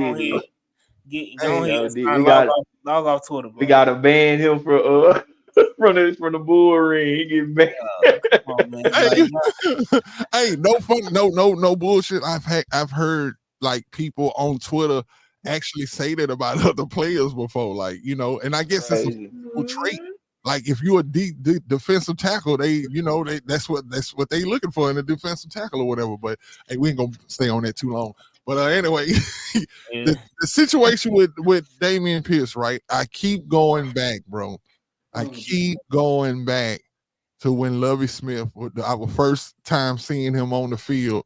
Go ahead. Log off Twitter, bro. We gotta ban him from the bull ring. He get banned. Come on, man. Hey, no fun, no bullshit. I've heard like people on Twitter actually say that about other players before, like, you know, and I guess it's a trait. Like, if you're a defensive tackle, that's what they looking for in a defensive tackle or whatever. But hey, we ain't gonna stay on that too long. But anyway, the situation with Damian Pierce, right? I keep going back, bro. I keep going back to when Lovie Smith, our first time seeing him on the field,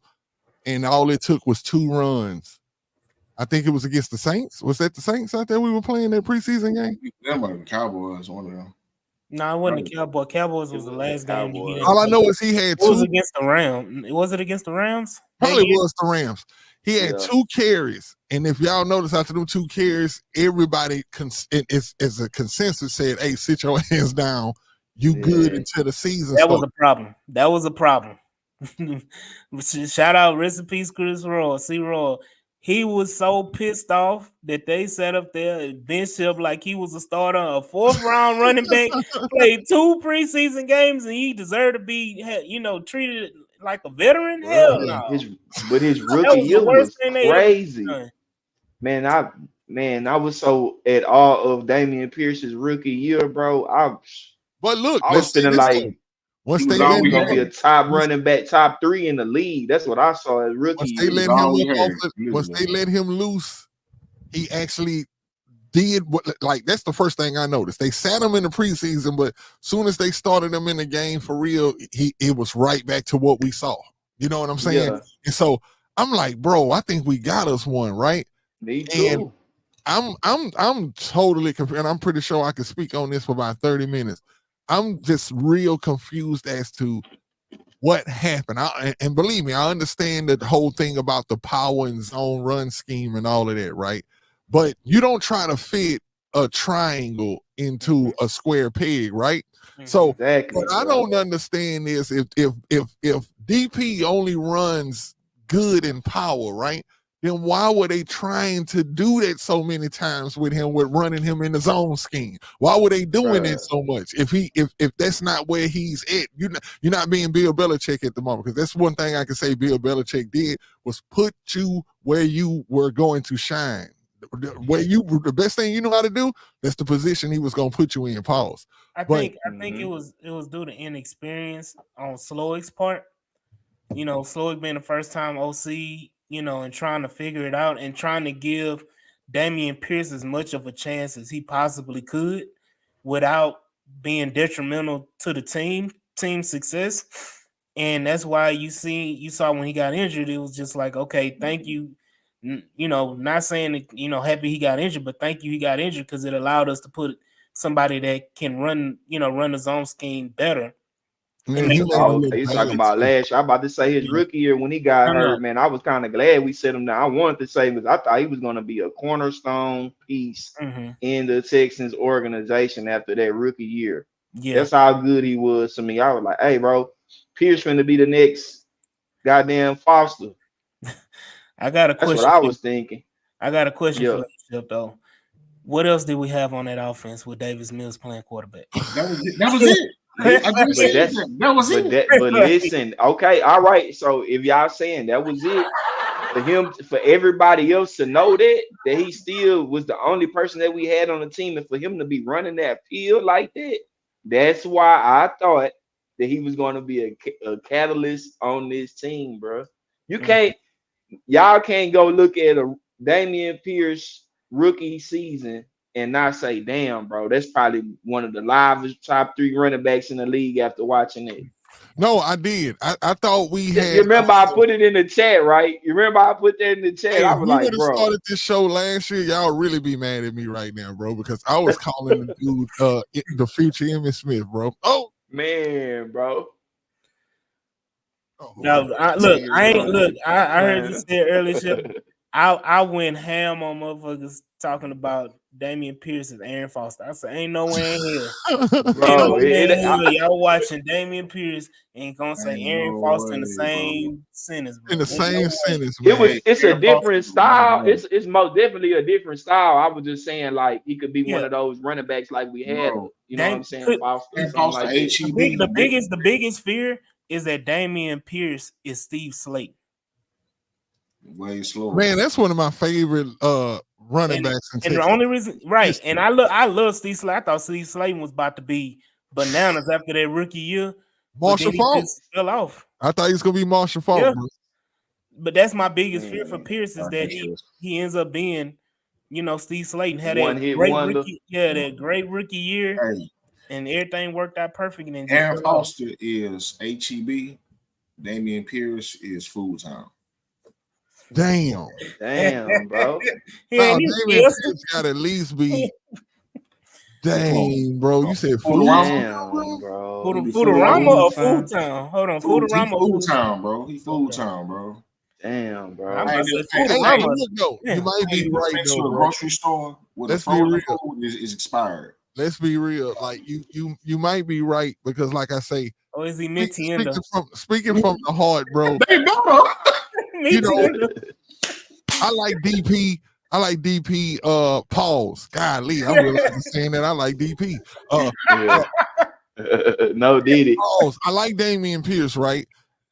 and all it took was 2 runs. I think it was against the Saints. Was that the Saints out there we were playing that preseason game? That might have been Cowboys, one of them. No, it wasn't the Cowboys. Cowboys was the last game. All I know is he had 2. It was against the Rams. Was it against the Rams? Probably was the Rams. He had 2 carries. And if y'all notice, after them 2 carries, everybody as a consensus said, hey, sit your hands down. You good until the season starts. That was a problem. Shout out, rest in peace, Chris Roy, C-Roy. He was so pissed off that they sat up there and benched him like he was a starter, a 4th round running back, played 2 preseason games, and he deserved to be, treated like a veteran. Hell no. His rookie year was crazy. Man, I was so at awe of Damian Pierce's rookie year, bro. But look, I was feeling like once he was always gonna be a top running back, top 3 in the league. That's what I saw as rookie. Once they let him loose, he actually did what. Like, that's the first thing I noticed. They sat him in the preseason, but soon as they started him in the game for real, it was right back to what we saw. You know what I'm saying? Yeah. And so I'm like, bro, I think we got us one, right? Me too. And I'm totally confused, and I'm pretty sure I could speak on this for about 30 minutes. I'm just real confused as to what happened. And believe me, I understand the whole thing about the power and zone run scheme and all of that, right? But you don't try to fit a triangle into a square peg, right? So what I don't understand is if DP only runs good in power, right? Then why were they trying to do that so many times with him, with running him in the zone scheme? Why were they doing it so much? If that's not where he's at, you're not being Bill Belichick at the moment, because that's one thing I can say Bill Belichick did was put you where you were going to shine. The best thing you know how to do, that's the position he was going to put you in. Pause. I think it was due to inexperience on Slowick's part. Slowick being the first time OC, and trying to figure it out and trying to give Damian Pierce as much of a chance as he possibly could without being detrimental to the team success. And that's why you saw when he got injured, it was just like, okay, thank you. Not saying that, happy he got injured, but thank you he got injured, because it allowed us to put somebody that can run the zone scheme better Man, he okay, he's talking about last year. I'm about to say his rookie year when he got hurt, man. I was kind of glad we set him down. I wanted to say because I thought he was going to be a cornerstone piece in the Texans organization after that rookie year. Yeah, that's how good he was to me. I was like, hey, bro, Pierce finna be the next goddamn Foster. I got a question. That's what I was thinking. I got a question for you, though. What else did we have on that offense with Davis Mills playing quarterback? That was it. That was it. But listen, okay, all right. So if y'all saying that was it, for him, for everybody else to know that he still was the only person that we had on the team, and for him to be running that field like that, that's why I thought that he was going to be a catalyst on this team, bro. Y'all can't go look at a Dameon Pierce rookie season and not say, damn, bro, that's probably one of the livest top 3 running backs in the league after watching it. No, I did. I thought we had. You remember I put it in the chat, right? You remember I put that in the chat? Hey, I was like, bro. Started this show last year, y'all really be mad at me right now, bro, because I was calling the dude the future Emmitt Smith, bro. Oh man, bro. No, I heard you say earlier. I went ham on motherfuckers talking about Dameon Pierce and Aaron Foster. I said, ain't no way in here. Bro, y'all watching Dameon Pierce ain't gonna say Aaron Foster in the same sentence. Bro. In the same sentence, man. It's a different style. It's most definitely a different style. I was just saying, like, he could be one of those running backs like we had. You know what I'm saying? Foster, like the biggest fear is that Dameon Pierce is Steve Slate. Way slower. Man, that's one of my favorite running backs in Texas. And the only reason, right? And I love Steve Slate. I thought Steve Slayton was about to be bananas after that rookie year. Marshall Faulk fell off. I thought he was gonna be Marshall Faulk. Yeah. But that's my biggest fear for Pierce is that he ends up being, Steve Slayton had that great rookie year, and everything worked out perfect. And Aaron Foster is HEB. Dameon Pierce is full time. Damn, bro. Dameon Pierce got at least be. Dang, bro. You said full time, bro. Futurama or full time? Hold on, Futurama. Full time, bro. He full time, bro. Damn, bro. You might be right though. A grocery store with a frozen food is expired. Let's be real. Like you might be right because, like I say, is he Minty speaking from the heart, bro. I like DP. I like DP. Pause. Golly, I'm really saying that I like DP. No, Diddy. Pause. I like Dameon Pierce, right?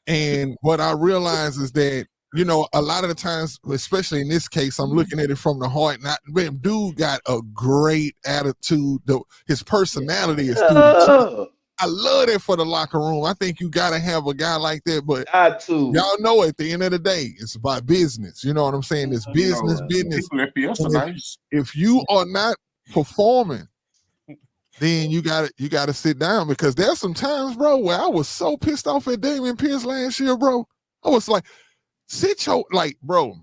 And what I realize is that a lot of the times, especially in this case, I'm looking at it from the heart. And dude got a great attitude. His personality is. I love that for the locker room. I think you got to have a guy like that. But y'all know at the end of the day, it's about business. You know what I'm saying? It's business. If you are not performing, then you got to sit down because there's some times, bro, where I was so pissed off at Dameon Pierce last year, bro. I was like, bro.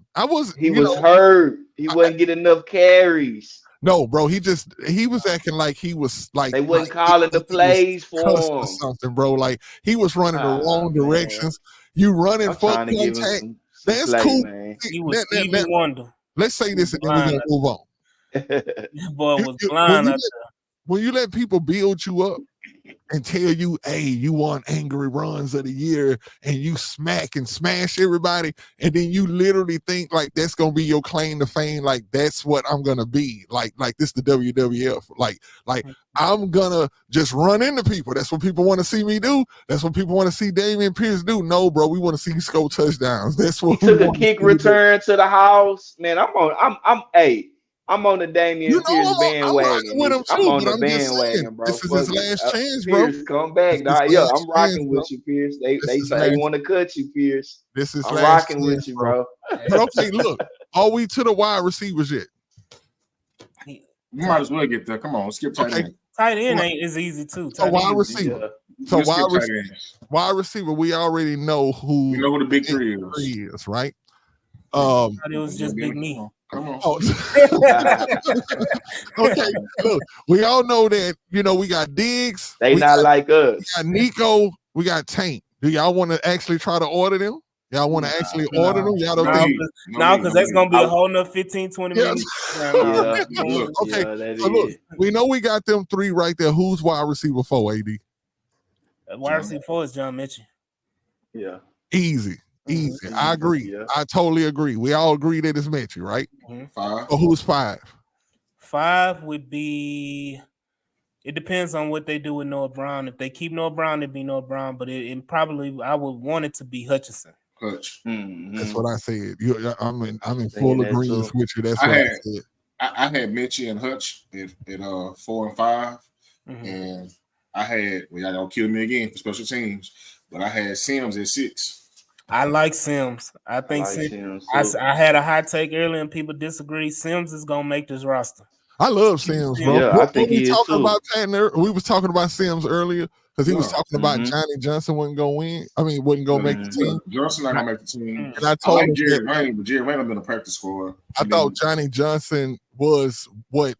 He was hurt. He wasn't getting enough carries. No, bro, he was acting like he was like they wasn't calling the plays for him or something, bro. Like he was running the wrong directions. You running for contact. That's cool. Man. He was Stevie Wonder. Let's say this and then we're gonna move on. That boy was blind. When you let people build you up and tell you, hey, you won angry runs of the year and you smack and smash everybody, and then you literally think like that's gonna be your claim to fame, like that's what I'm gonna be, like this the WWF, like I'm gonna just run into people. That's what people want to see me do. That's what people want to see Dameon Pierce do. No, bro, we want to see you score touchdowns. That's what he took a kick return to the house. Man, I'm on the Dameon Pierce bandwagon. I'm on the bandwagon, bro. This is his last chance, bro. Pierce, come back. I'm rocking with you, Pierce. They say they want to cut you, Pierce. I'm rocking with you, bro. But okay, look, are we to the wide receivers yet? You might as well get there. Come on, skip tight end. Tight end is easy too. So wide receiver. So wide receiver, we already know who. We know who the big three is, right? It was just Big Me. Come on. Okay, look, we all know that we got Diggs. They not like us. We got Nico, We got Tank. Do y'all want to actually try to order them? Y'all want to actually order them? Y'all don't think? No, because that's going to be a whole nother 15, 20 minutes. Yeah. Okay. Yeah, so look, we know we got them 3 right there. Who's wide receiver 4, AD? Wide receiver 4 is John Mitchell. Yeah. Easy. I agree. Yeah. I totally agree. We all agree that it's Mitchell, right? 5. So who's 5? 5 would be. It depends on what they do with Noah Brown. If they keep Noah Brown, it'd be Noah Brown. But it probably I would want it to be Hutchinson. Hutch. That's what I said. I'm in full agreement with you. That's what I said. I had Mitchie and Hutch at 4 and 5, and I had y'all don't kill me again for special teams, but I had Sims at 6. I like Sims. I think Sims. I had a hot take earlier, and people disagree. Sims is gonna make this roster. I love Sims, bro. Yeah, I think he is too. We was talking about Sims earlier because he was talking about Johnny Johnson wasn't gonna win. I mean, wasn't gonna make the team. Johnson not gonna make the team. And I told him Jerry Wayne, but Jerry Wayne have been a practice squad. I thought Johnny Johnson was what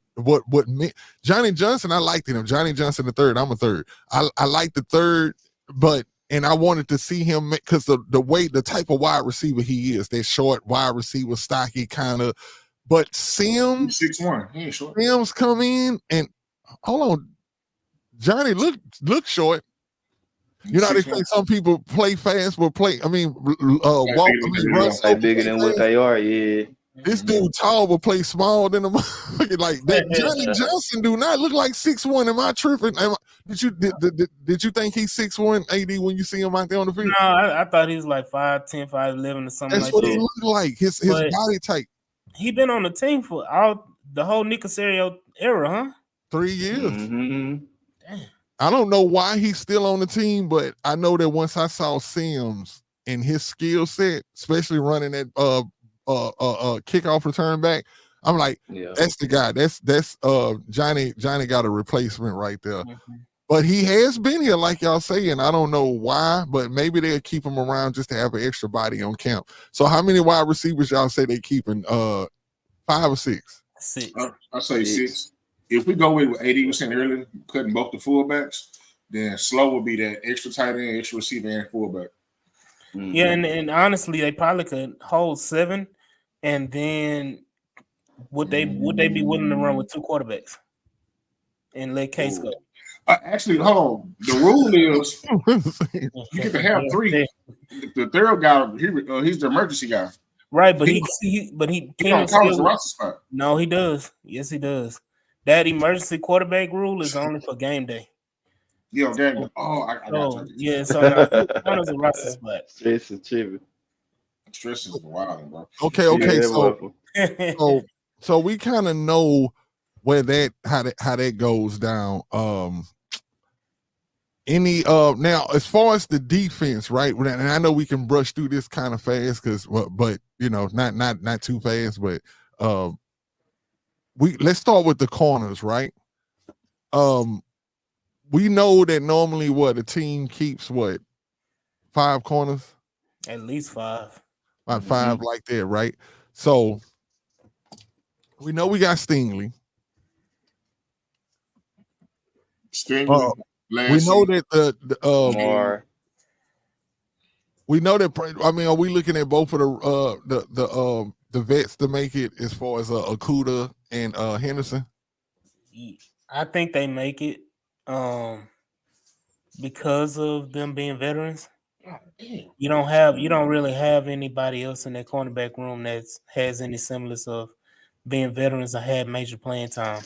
Johnny Johnson. I liked him. Johnny Johnson the third. I'm a third. I like the third, and I wanted to see him because the type of wide receiver he is, that short wide receiver, stocky kind of. But Sims 6'1", he ain't short. Sims come in and hold on, Johnny look short. You know how they say some people play fast, but walk. Run bigger than what they are. Yeah. This dude tall but play small than a like that. Johnny Johnson do not look like 6'1". Am I tripping? Did you think he's 6'1", AD, when you see him out there on the field? No, I thought he was like 5'10", 5'11", or something. That's like what that. he looked like. His body type. He been on the team for the whole Nick Casario era, huh? 3 years. Damn. I don't know why he's still on the team, but I know that once I saw Sims and his skill set, especially running that kickoff return back, I'm like, that's the guy. That's Johnny. Johnny got a replacement right there. But he has been here, like y'all saying. I don't know why, but maybe they'll keep him around just to have an extra body on camp. So how many wide receivers y'all say they keeping? 5 or 6? 6. I say 6. If we go with what AD was saying earlier, cutting both the fullbacks, then Slow would be that extra tight end, extra receiver, and fullback. Yeah, and honestly, they probably could hold 7, and then would they be willing to run with 2 quarterbacks and let Case go? Actually, hold on. The rule is you get to have 3. The third guy, he's the emergency guy. Right, but he don't count as a roster spot. No, he does. Yes, he does. That emergency quarterback rule is only for game day. Yeah, game day. I got you. Yeah, so now count as a roster spot. Stress is tripping. Stress is wild, bro. Okay. So we kind of know where how that goes down. Now as far as the defense, right? And I know we can brush through this kind of fast but not too fast, but let's start with the corners, right? We know that normally a team keeps 5 corners? At least 5. About 5 like that, right? So we know we got Stingley. We know that we know that. I mean, are we looking at both of the vets to make it as far as Okuda and Henderson? I think they make it because of them being veterans. You don't really have anybody else in that cornerback room that has any semblance of being veterans or had major playing time.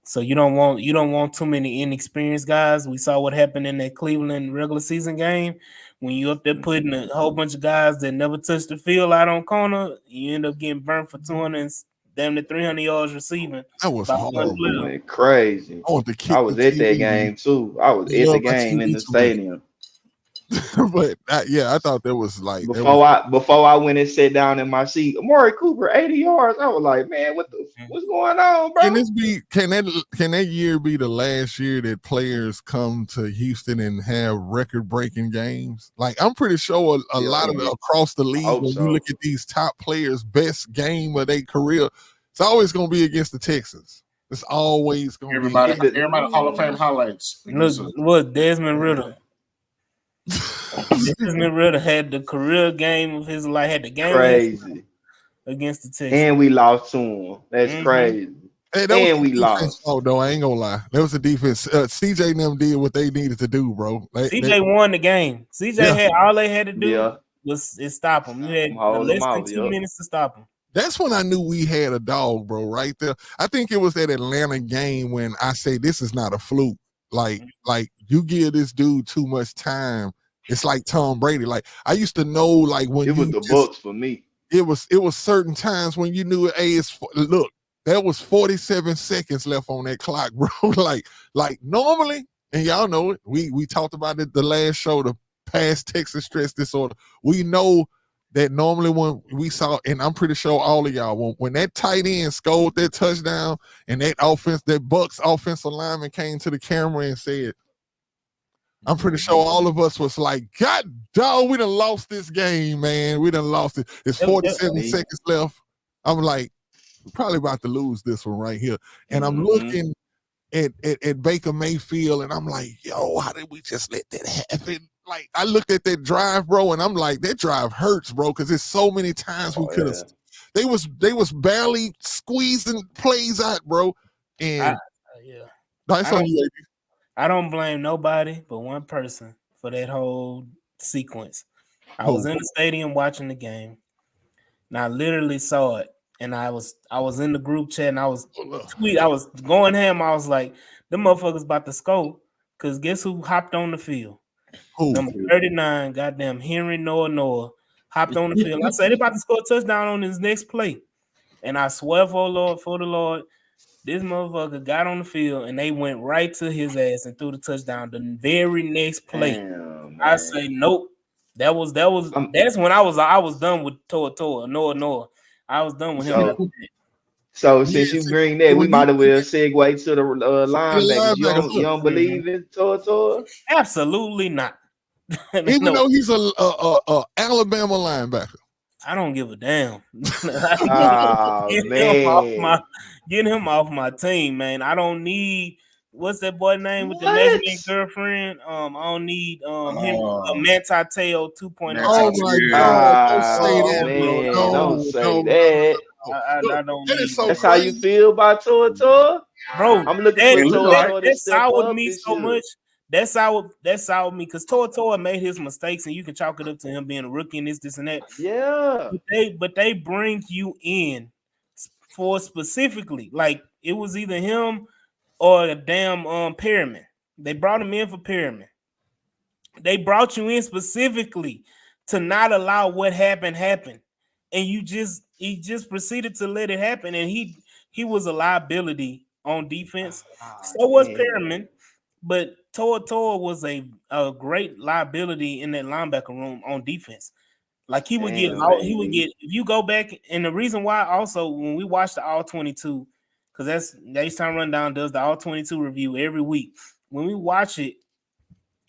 So you don't want too many inexperienced guys. We saw what happened in that Cleveland regular season game when you up there putting a whole bunch of guys that never touched the field out on corner. You end up getting burnt for 200 and damn near 300 yards receiving. That was horrible. Crazy. I was at that game too. I was at the game in the stadium. But I thought that was like before I went and sat down in my seat, Amari Cooper 80 yards. I was like, man, what's going on, bro? Can that year be the last year that players come to Houston and have record-breaking games? Like, I'm pretty sure a lot of across the league, when you look at these top players' best game of their career, it's always going to be against the Texans. It's always going to be everybody Hall of Fame highlights. Look, Desmond Ritter. Desmond Ritter had the career game of his life. Had the game Crazy. against the Texans, and we lost to him. That's crazy. Hey, that was And we defense lost. fault, though. I ain't gonna lie. That was the defense. CJ and them did what they needed to do, bro. CJ won the game. CJ had all they had to do was stop him. You had less than 2 minutes to stop him. That's when I knew we had a dog, bro, right there. I think it was that Atlanta game when I say this is not a fluke. Like you give this dude too much time. It's like Tom Brady. Like I used to know, like when it was the books for me. It was certain times when you knew look, there was 47 seconds left on that clock, bro. like normally, and y'all know it. We talked about it the last show, the past Texas stress disorder. We know that normally when we saw, and I'm pretty sure all of y'all, when that tight end scored that touchdown and that Bucks offensive lineman came to the camera and said, I'm pretty sure all of us was like, God dog, we done lost this game, man. We done lost it. It's 47 seconds left. I'm like, we're probably about to lose this one right here. And I'm looking at Baker Mayfield, and I'm like, yo, how did we just let that happen? Like, I looked at that drive, bro, and I'm like, that drive hurts, bro, because there's so many times we could have. They was barely squeezing plays out, bro. And that's on you, AB. I don't blame nobody but one person for that whole sequence. I was in the stadium watching the game, and I literally saw it. And I was in the group chat, and I was going ham. I was like, them motherfuckers about to score, because guess who hopped on the field? Number 39, goddamn Henry Noah hopped on the field. I said, they about to score a touchdown on his next play. And I swear for the Lord, this motherfucker got on the field, and they went right to his ass and threw the touchdown the very next play. Damn, I say, nope. That's when I was done with Noah. I was done with him. So since you bring that, we might as well segue to the linebackers. You don't believe in Toa? Absolutely not. Even though he's a Alabama linebacker. I don't give a damn. Get him off my team, man. I don't need what's that boy name with the lesbian girlfriend? I don't need him Manti Te'o 2.0. Oh my God! Don't say that, man. bro. Don't say that. I don't need that's how you feel about Toa? Bro, I'm looking for Toa to step soured up me this so year. much. That soured me because Toa made his mistakes, and you can chalk it up to him being a rookie and this and that. Yeah. But they bring you in for specifically, like it was either him or a damn Perriman. They brought him in for Perriman. They brought you in specifically to not allow what happened happen. And he just proceeded to let it happen. And he was a liability on defense. So was Perriman. But Toa was a great liability in that linebacker room on defense. Like he would get if you go back, and the reason why also when we watch the All 22, because that's H-Town Rundown does the All 22 review every week. When we watch it,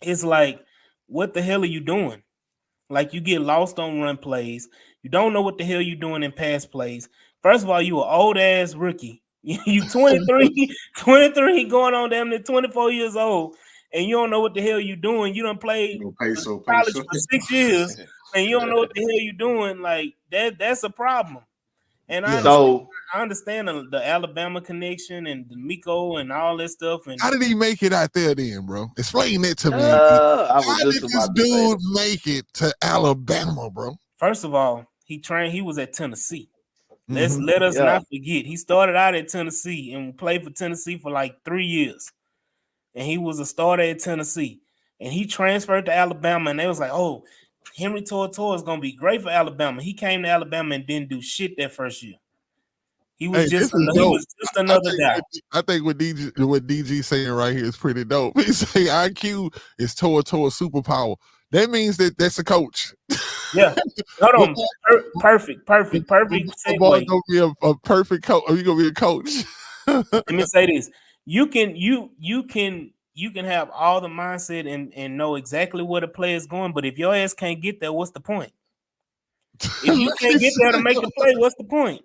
it's like, what the hell are you doing? Like you get lost on run plays. You don't know what the hell you're doing in pass plays. First of all, you an old ass rookie. You 23 going on damn near 24 years old, and you don't know what the hell you doing. You done played college for 6 years, and you don't know what the hell you doing. Like that's a problem. And I understand the Alabama connection and the Miko and all that stuff. And how did he make it out there then, bro? Explain that to me. How did this dude make it to Alabama, bro? First of all, he was at Tennessee. Let us not forget. He started out at Tennessee and played for Tennessee for like 3 years. And he was a starter at Tennessee. And he transferred to Alabama, and they was like, oh, Henry Toa is going to be great for Alabama. He came to Alabama and didn't do shit that first year. He was just another guy. I think what DG saying right here is pretty dope. He say IQ is Toa superpower. That means that's a coach. Yeah. Hold on. Perfect segue. Gonna be a perfect coach. Are you gonna be a coach? Let me say this. You can have all the mindset and know exactly where the play is going, but if your ass can't get there, what's the point? If you can't get there to make the play, what's the point?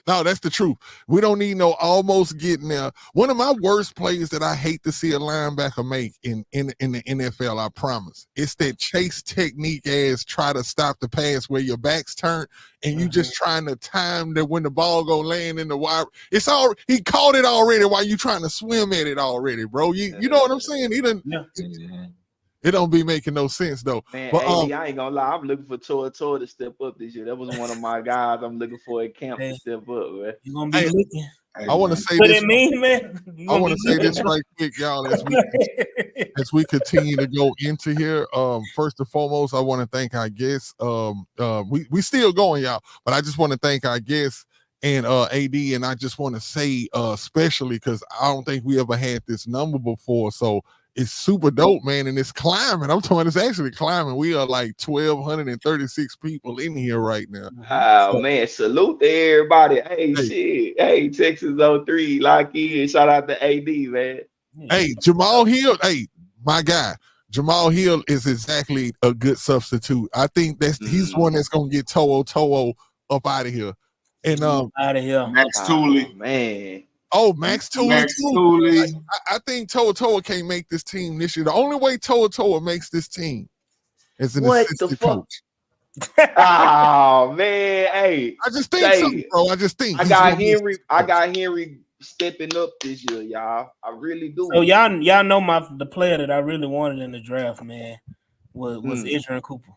No, that's the truth. We don't need no almost getting there. One of my worst plays that I hate to see a linebacker make in the NFL, I promise. It's that chase technique as try to stop the pass where your back's turned and you just trying to time that when the ball go land in the wide. It's all he caught it already while you trying to swim at it already, bro. You know what I'm saying? He didn't. It don't be making no sense though. Man, but AD, I ain't gonna lie. I'm looking for Tua to step up this year. That was one of my guys I'm looking for at camp to step up, man. You gonna be looking. I want to say What this. it mean, man? I want to say this right quick, y'all, as we continue to go into here. First and foremost, I want to thank our guests. We still going, y'all, but I just want to thank our guests and AD, and I just want to say especially because I don't think we ever had this number before, so it's super dope, man, and it's climbing. I'm talking, it's actually climbing. We are like 1,236 people in here right now. Oh, man, salute to everybody. Hey, shit. Hey, Texas 03, lock in. Shout out to AD, man. Hey, Jamal Hill. Hey, my guy. Jamal Hill is exactly a good substitute. I think he's one that's gonna get To'o up out of here. And out of here. Max Tooley. Man. Oh, Max Tooley. I think Toa can't make this team this year. The only way Toa makes this team is an assistant coach. Oh man, hey. I just think so, bro. I just think I got Henry stepping up this year, y'all. I really do. So y'all know the player that I really wanted in the draft, man, was Adrian Cooper.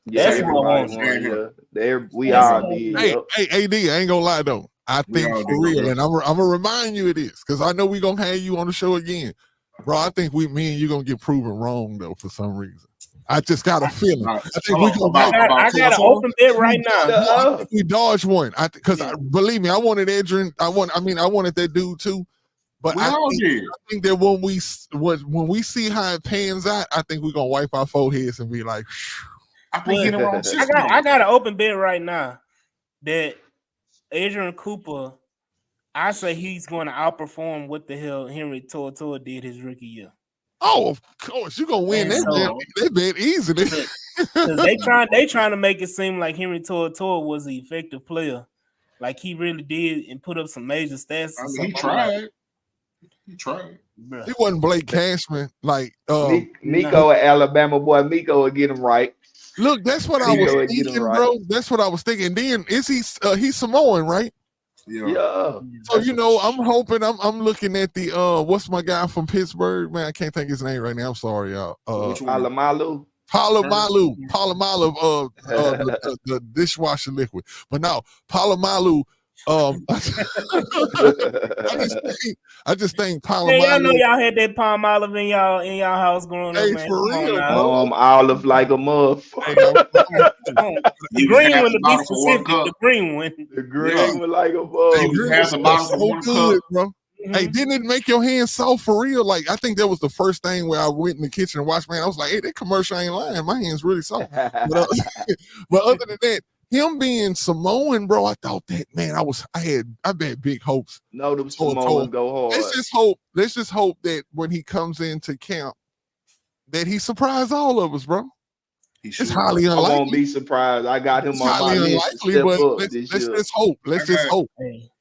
Yeah, that's what I wanted. We all did. Hey, AD, I ain't gonna lie though. I think for real, and I'm gonna remind you of this because I know we're gonna have you on the show again, bro. I think me and you gonna get proven wrong though for some reason. I just got a feling. I think we gonna. I got an open bid right now. I think we dodged one. Because believe me, I wanted Adrian. I wanted that dude too. But I think that when we see how it pans out, I think we're gonna wipe our foreheads and be like, I got an open bid right now that Adrian Cooper, I say he's going to outperform what the hell Henry Toa did his rookie year. Oh, of course, you're gonna win that bet easily. they trying to make it seem like Henry Toa was an effective player, like he really did, and put up some major stats. I mean, he tried. He tried. He wasn't Blake Cashman like Miko, Alabama boy. Miko will get him right. Look, that's what I was thinking, bro. That's what I was thinking. Then is he's Samoan, right? Yeah. So I'm hoping I'm looking at the what's my guy from Pittsburgh, man? I can't think his name right now. I'm sorry, y'all. Palomalu. The dishwasher liquid. But now Palomalu. I just think Palomalu. Hey, I know y'all had that palm olive in y'all house growing up, man. For real, olive like a muff. The green one, to be specific. The green one. The green one like a muff. So good, bro. Hey, didn't it make your hands soft for real? Like, I think that was the first thing where I went in the kitchen and watched, man. I was like, hey, that commercial ain't lying. My hands really soft. But other than that, him being Samoan, bro, I thought that, man, I had big hopes. No, them Samoans go hard. Let's just hope that when he comes into camp, that he surprised all of us, bro. It's highly unlikely. I won't be surprised. I got him on my list. Let's just hope. Let's just hope.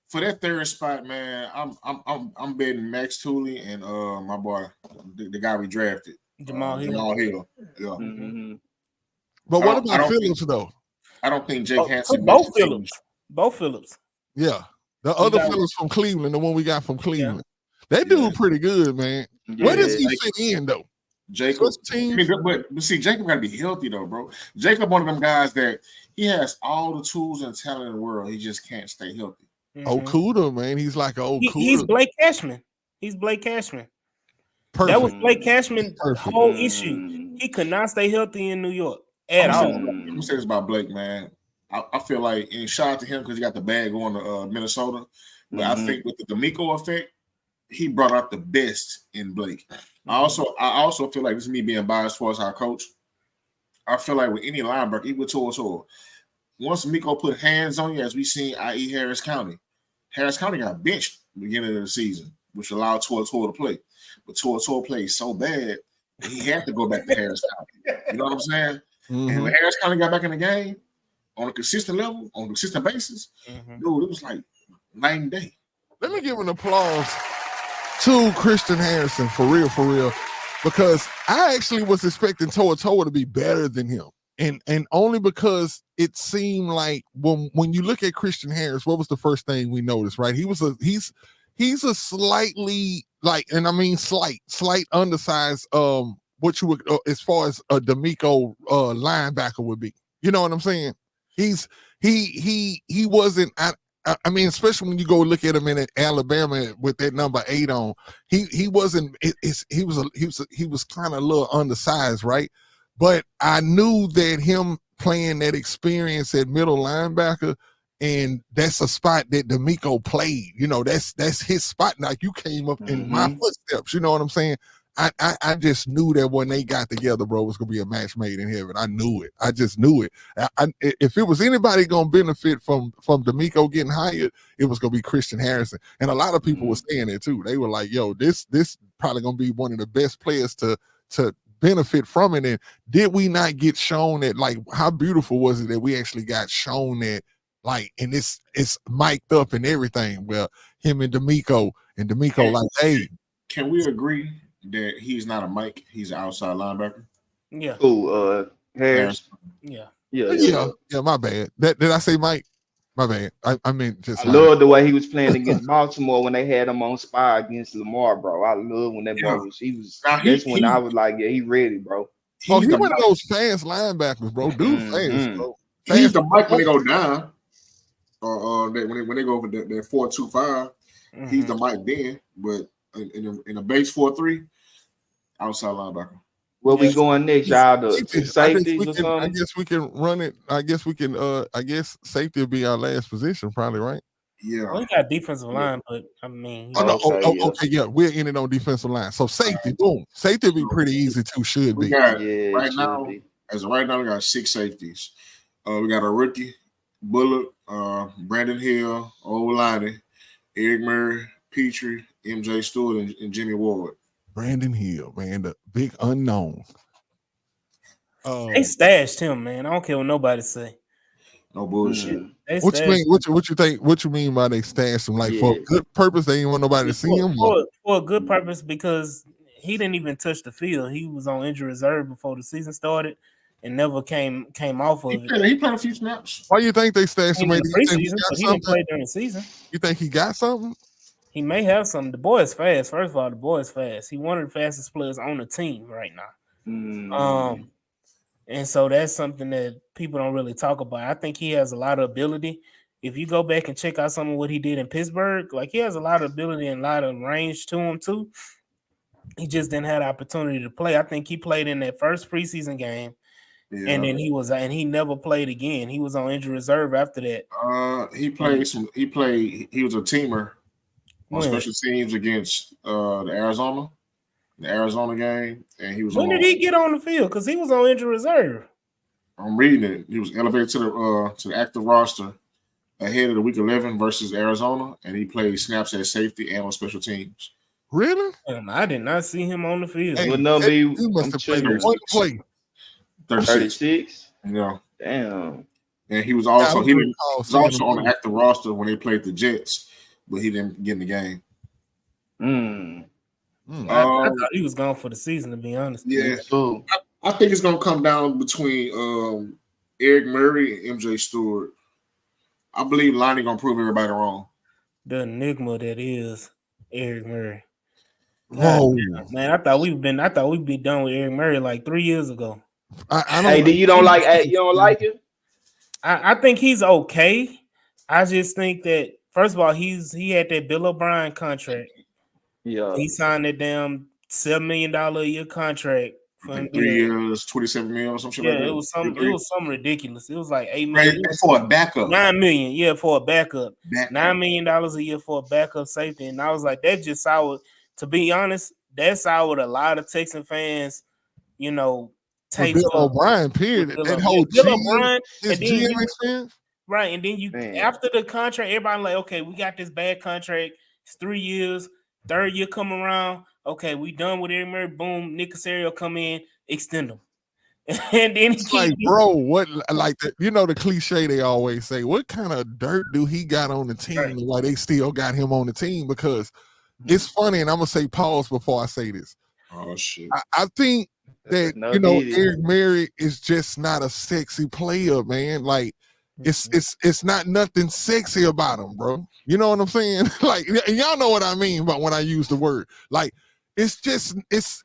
For that third spot, man, I'm betting Max Tooley and my boy, the guy we drafted, Jamal Hill. Yeah. Mm-hmm. But what about Phillips though? I don't think Jake Hansen. Both Phillips. Yeah, the other Phillips from Cleveland, the one we got from Cleveland. That dude pretty good, man. Yeah. Where does he fit in though? Jacob, but see, Jacob got to be healthy though, bro. Jacob, one of them guys that he has all the tools and talent in the world. He just can't stay healthy. Okuda, man, he's like Okuda. He's Blake Cashman. Perfect. That was Blake Cashman's whole issue. He could not stay healthy in New York at all. Let me say this about Blake, man. I feel like, and shout out to him because he got the bag going to Minnesota. But I think with the D'Amico effect, he brought out the best in Blake. I also feel like, this is me being biased towards our coach. I feel like with any linebacker, even with Tua, once Miko put hands on you, as we seen, i.e. Harris County got benched at the beginning of the season, which allowed Tua to play. But Tua played so bad that he had to go back to Harris County. You know what I'm saying? Mm-hmm. And when Harris County got back in the game, on a consistent level, on a consistent basis, dude, it was like night and day. Let me give an applause to Christian Harrison for real, because I actually was expecting Toa to be better than him. And only because it seemed like when you look at Christian Harris, what was the first thing we noticed, right? He's a slightly and I mean slight undersized what you would as far as a D'Amico linebacker would be. You know what I'm saying? He wasn't I mean, especially when you go look at him in Alabama with that number 8 on, he wasn't. He was kind of a little undersized, right? But I knew that him playing that experience at middle linebacker, and that's a spot that D'Amico played. You know, that's his spot. Now you came up in my footsteps. You know what I'm saying? I just knew that when they got together, bro, it was gonna be a match made in heaven. I knew it. I just knew it. If it was anybody gonna benefit from D'Amico getting hired, it was gonna be Christian Harrison. And a lot of people were saying it too. They were like, "Yo, this probably gonna be one of the best players to benefit from it." And did we not get shown that? Like, how beautiful was it that we actually got shown that? Like, and it's mic'd up and everything. Well, him and D'Amico like, hey, can we agree that he's not a Mike, he's an outside linebacker? Yeah. Oh, Harris. Yeah. My bad. Did I say Mike? My bad. I meant just. I love the way he was playing against Baltimore when they had him on spy against Lamar, bro. I love when that bro was. That's when I was like, yeah, he ready, bro. He's one of those fast linebackers, bro. Dude, fast, bro. He's the Mike when they go down, or when they go over that 4-2-5. He's the Mike then, but in a base 4-3, outside linebacker. Where we going next, y'all? To safeties or something? I guess we can run it. I guess we can. I guess safety will be our last position, probably, right? Yeah. Well, we got defensive line, but I mean, okay, yeah, we're in it on defensive line. So safety, boom, safety will be pretty easy too. Should be. Right now, we got 6 safeties. We got a rookie, Bullock, Brandon Hill, O-line, Eric Murray, Petrie, MJ Stewart, and Jimmy Ward. Brandon Hill, man, the big unknown. They stashed him, man. I don't care what nobody say. No bullshit. What you mean? What you think? What you mean by they stashed him? Like for a good purpose? They didn't want nobody to see him. For a good purpose, because he didn't even touch the field. He was on injury reserve before the season started, and never came off of it. He played a few snaps. Why you think they stashed him? He didn't play during the season. You think he got something? He may have something. The boy is fast. First of all, the boy is fast. He's one of the fastest players on the team right now. And so that's something that people don't really talk about. I think he has a lot of ability. If you go back and check out some of what he did in Pittsburgh, like he has a lot of ability and a lot of range to him too. He just didn't have the opportunity to play. I think he played in that first preseason game, and then he never played again. He was on injury reserve after that. He was a teamer on special teams against the Arizona game, and he was. When did he get on the field? Because he was on injury reserve. I'm reading it. He was elevated to the active roster ahead of the Week 11 versus Arizona, and he played snaps at safety and on special teams. Really? I did not see him on the field. He must have played one play. 36. Yeah. Damn. And he was also on the active roster when they played the Jets, but he didn't get in the game. I thought he was gone for the season, to be honest. Yeah. I think it's gonna come down between Eric Murray and MJ Stewart. I believe Lonnie gonna prove everybody wrong. The enigma that is Eric Murray. Whoa, man! I thought we'd be done with Eric Murray like 3 years ago. You don't like him? I think he's okay. I just think that first of all, he had that Bill O'Brien contract. Yeah, he signed that damn $7 million a year contract for 3 years, $27 million or some shit like that. It was something ridiculous. It was like $8 million for a backup. $9 million, yeah, for a backup. $9 million a year for a backup safety, and I was like, that just soured. To be honest, that soured a lot of Texan fans. You know, Bill O'Brien. Period. That whole Bill O'Brien, his GM experience. Right, and then after the contract, everybody like, okay, we got this bad contract. It's 3 years. Third year come around. Okay, we done with Eric Murray. Boom, Nick Caserio come in, extend him. And then it's like, bro, what like the cliche they always say, what kind of dirt do he got on the team and why they still got him on the team? Because it's funny, and I'm gonna say pause before I say this. Oh shit. I think that Eric Murray is just not a sexy player, man. Like it's not nothing sexy about him, bro. You know what I'm saying? Like, y'all know what I mean about when I use the word. Like, it's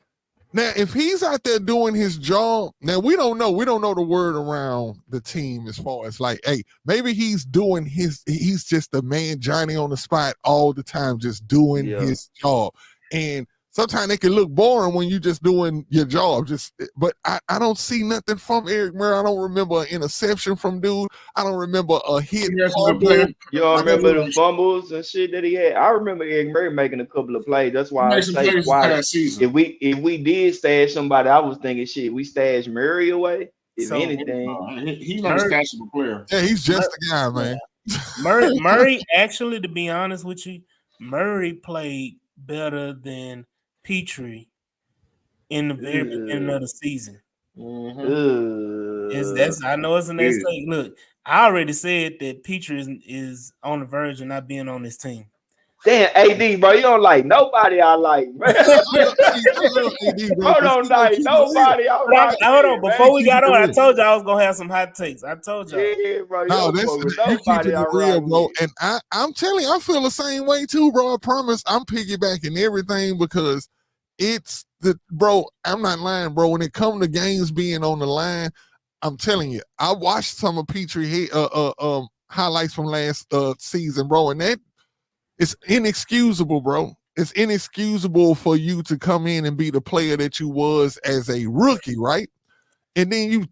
now, if he's out there doing his job, now we don't know the word around the team as far as like, hey, maybe he's just the man Johnny on the spot all the time, just doing his job. And sometimes it can look boring when you just doing your job. But I don't see nothing from Eric Murray. I don't remember an interception from dude. I don't remember a hit. You don't remember the fumbles and shit that he had? I remember Eric Murray making a couple of plays. That's why I say if we did stash somebody, I was thinking shit, we stashed Murray away. If anything, he's not a stashable player. Yeah, he's just a guy, man. Murray, actually, to be honest with you, Murray played better than Petrie in the very beginning of the season. I know it's an mistake. Look, I already said that Petrie is on the verge of not being on this team. Damn, AD, bro, you don't like nobody I like, man. Hold on, nobody I like. Hold on, before we got on, I told you I was gonna have some hot takes. I told y'all. Yeah, bro. No, you keep it real, bro. And I'm telling you, I feel the same way too, bro. I promise I'm piggybacking everything because it's bro, I'm not lying, bro. When it comes to games being on the line, I'm telling you, I watched some of Petrie highlights from last season, bro, and that it's inexcusable, bro. It's inexcusable for you to come in and be the player that you was as a rookie, right? And then you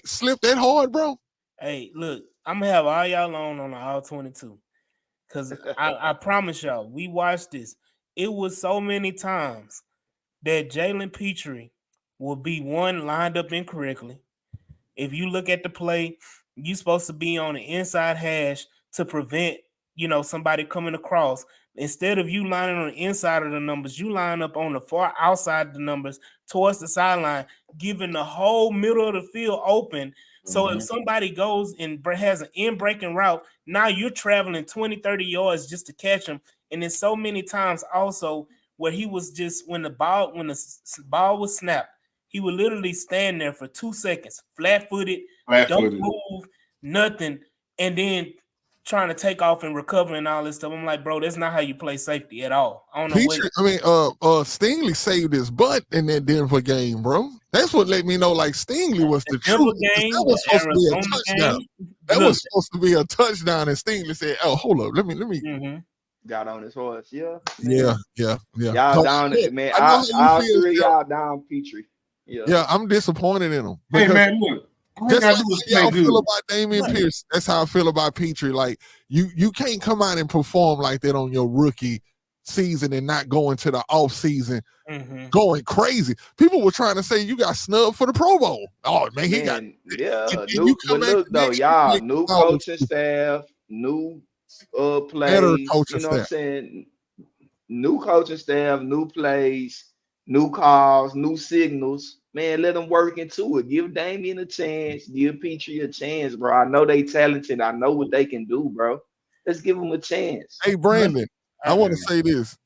slip that hard, bro. Hey, look, I'm gonna have all y'all on the all 22. Cause I promise y'all, we watched this. It was so many times that Jalen Petrie will be lined up incorrectly. If you look at the play, you're supposed to be on the inside hash to prevent somebody coming across. Instead of you lining on the inside of the numbers, you line up on the far outside of the numbers towards the sideline, giving the whole middle of the field open. So if somebody goes and has an in-breaking route, now you're traveling 20, 30 yards just to catch them. And there's so many times also where he was just, when the ball was snapped, he would literally stand there for 2 seconds, flat-footed, don't move, nothing, and then trying to take off and recover and all this stuff. I'm like, bro, that's not how you play safety at all. I don't know. Stingley saved his butt in that Denver game, bro. That's what let me know, like, Stingley was the truth. That was supposed to be a touchdown. That was supposed to be a touchdown, and Stingley said, "Oh, hold up, let me." Got on his horse, yeah. Y'all down it, man. I'll three y'all down, Petrie. Yeah, I'm disappointed in him. Hey, man, look. That's how I feel about Damian Pierce. That's how I feel about Petrie. Like, you can't come out and perform like that on your rookie season and not go into the off season going crazy. People were trying to say you got snubbed for the Pro Bowl. Oh man, he got y'all new coaching staff, new plays. You know what I'm saying? New coaching staff, new plays, new calls, new signals. Man, let them work into it. Give Damian a chance. Give Petrie a chance, bro. I know they talented. I know what they can do, bro. Let's give them a chance. Hey, Brandon, I want to say this.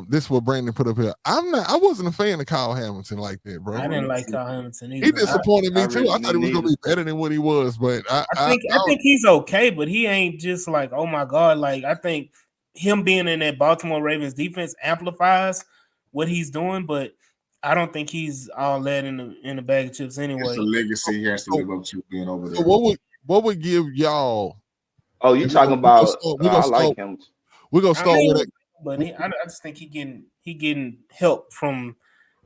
This is what Brandon put up here. I wasn't a fan of Kyle Hamilton like that, bro. I didn't like Kyle Hamilton either. He disappointed me too. I thought he was gonna be better than what he was, but I think he's okay, but he ain't just like, oh my God. Like, I think him being in that Baltimore Ravens defense amplifies what he's doing, but I don't think he's all that in the bag of chips anyway. It's a legacy he has to live up to being over there. So what would give y'all? Oh, you talking about? I like him. We're gonna start with it, but I just think he getting help from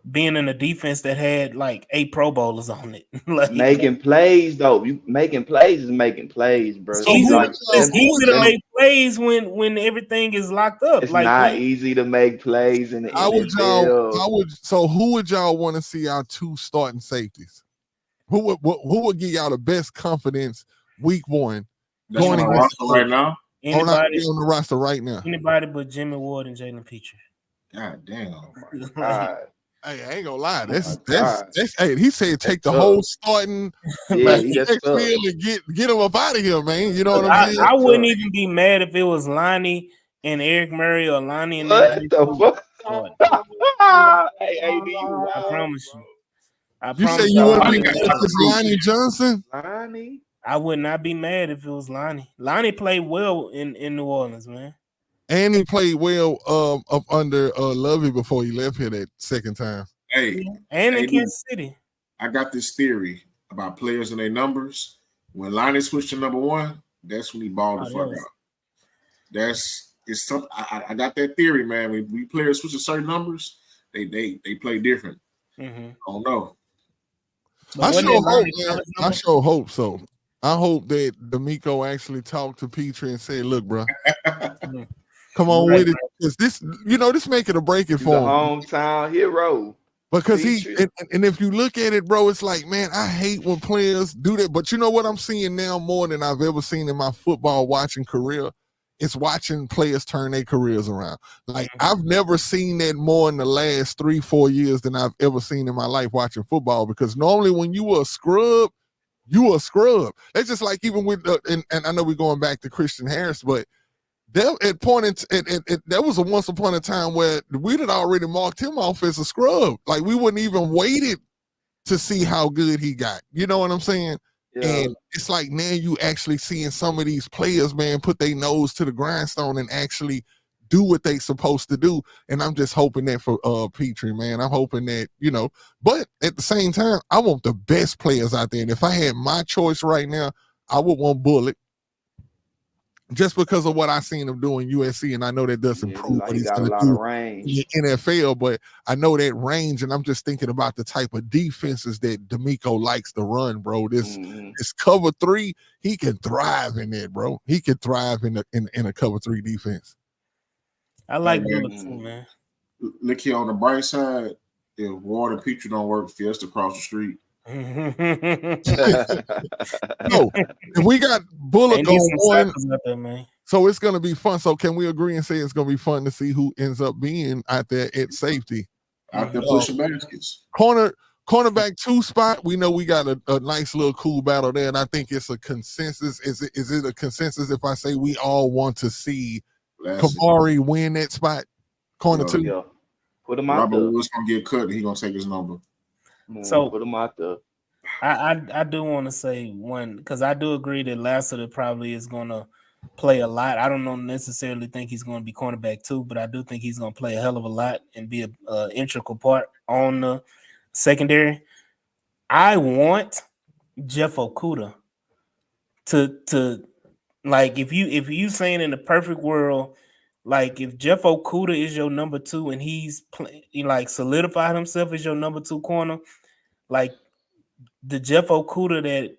being in a defense that had like 8 Pro Bowlers on it. Like, making plays though, making plays, bro. It's easy to make plays when everything is locked up. It's like, not easy to make plays in the NFL. Who would y'all want to see our 2 starting safeties? Who would give y'all the best confidence week 1? That's on the roster right now. Anybody on the roster right now? Anybody but Jimmy Ward and Jalen Petrie. God damn. Oh my God. Hey, I ain't gonna lie. That's God. hey, he said take the tough. whole starting Yeah, that's tough. backfield and get him up out of here, man. You know what I'm saying? I wouldn't even be mad if it was Lonnie and Eric Murray or Lonnie and What then the fuck? Hey, AD, I promise you. You say promise you wouldn't Lonnie be got mad if it's Lonnie Johnson? Lonnie? I would not be mad if it was Lonnie. Lonnie played well in New Orleans, man. And he played well up under Lovey before he left here that second time. Hey, and in AD, Kansas City. I got this theory about players and their numbers. When Lonnie switched to number 1, that's when he balled the fuck out. It's something. I got that theory, man. When we players switch to certain numbers, they play different. Mm-hmm. I don't know. I sure hope so. I hope that D'Amico actually talked to Petrie and said, "Look, bro, come on with it. Because this make it or break it for him. Hometown hero. Because and if you look at it, bro, it's like, man, I hate when players do that. But you know what I'm seeing now more than I've ever seen in my football watching career? It's watching players turn their careers around. Like, I've never seen that more in the last 3-4 years than I've ever seen in my life watching football. Because normally when you were a scrub, you were a scrub. That's just like even with, and I know we're going back to Christian Harris, but there was a once upon a time where we had already marked him off as a scrub. Like, we wouldn't even waited to see how good he got. You know what I'm saying? Yeah. And it's like now you actually seeing some of these players, man, put their nose to the grindstone and actually do what they supposed to do. And I'm just hoping that for Petrie, man. I'm hoping that, but at the same time, I want the best players out there. And if I had my choice right now, I would want Bullock. Just because of what I seen him do in USC, and I know that doesn't prove what he's going to do in the NFL, but I know that range, and I'm just thinking about the type of defenses that D'Amico likes to run, bro. This cover 3, he can thrive in that, bro. He can thrive in a cover 3 defense. I like Bullock too, man. Look here on the bright side, if Ward and Petrie don't work, Fiesta across the street. No, if we got Bullock on one, there, man. So it's going to be fun. So can we agree and say it's going to be fun to see who ends up being out there at safety? Out there pushing baskets. Cornerback 2 spot, we know we got a nice little cool battle there, and I think it's a consensus. Is it a consensus if I say we all want to see Kamari win that spot? Corner 2? Yeah. Put him out Robert there. Woods going to get cut, and he's going to take his number. So put him out there. I do want to say one, because I do agree that Lassiter probably is going to play a lot. I don't necessarily think he's going to be cornerback 2, but I do think he's going to play a hell of a lot and be an integral part on the secondary. I want Jeff Okudah to like, if you saying in the perfect world, like if Jeff Okudah is your number 2 and he's solidified himself as your number 2 corner, like the Jeff Okudah that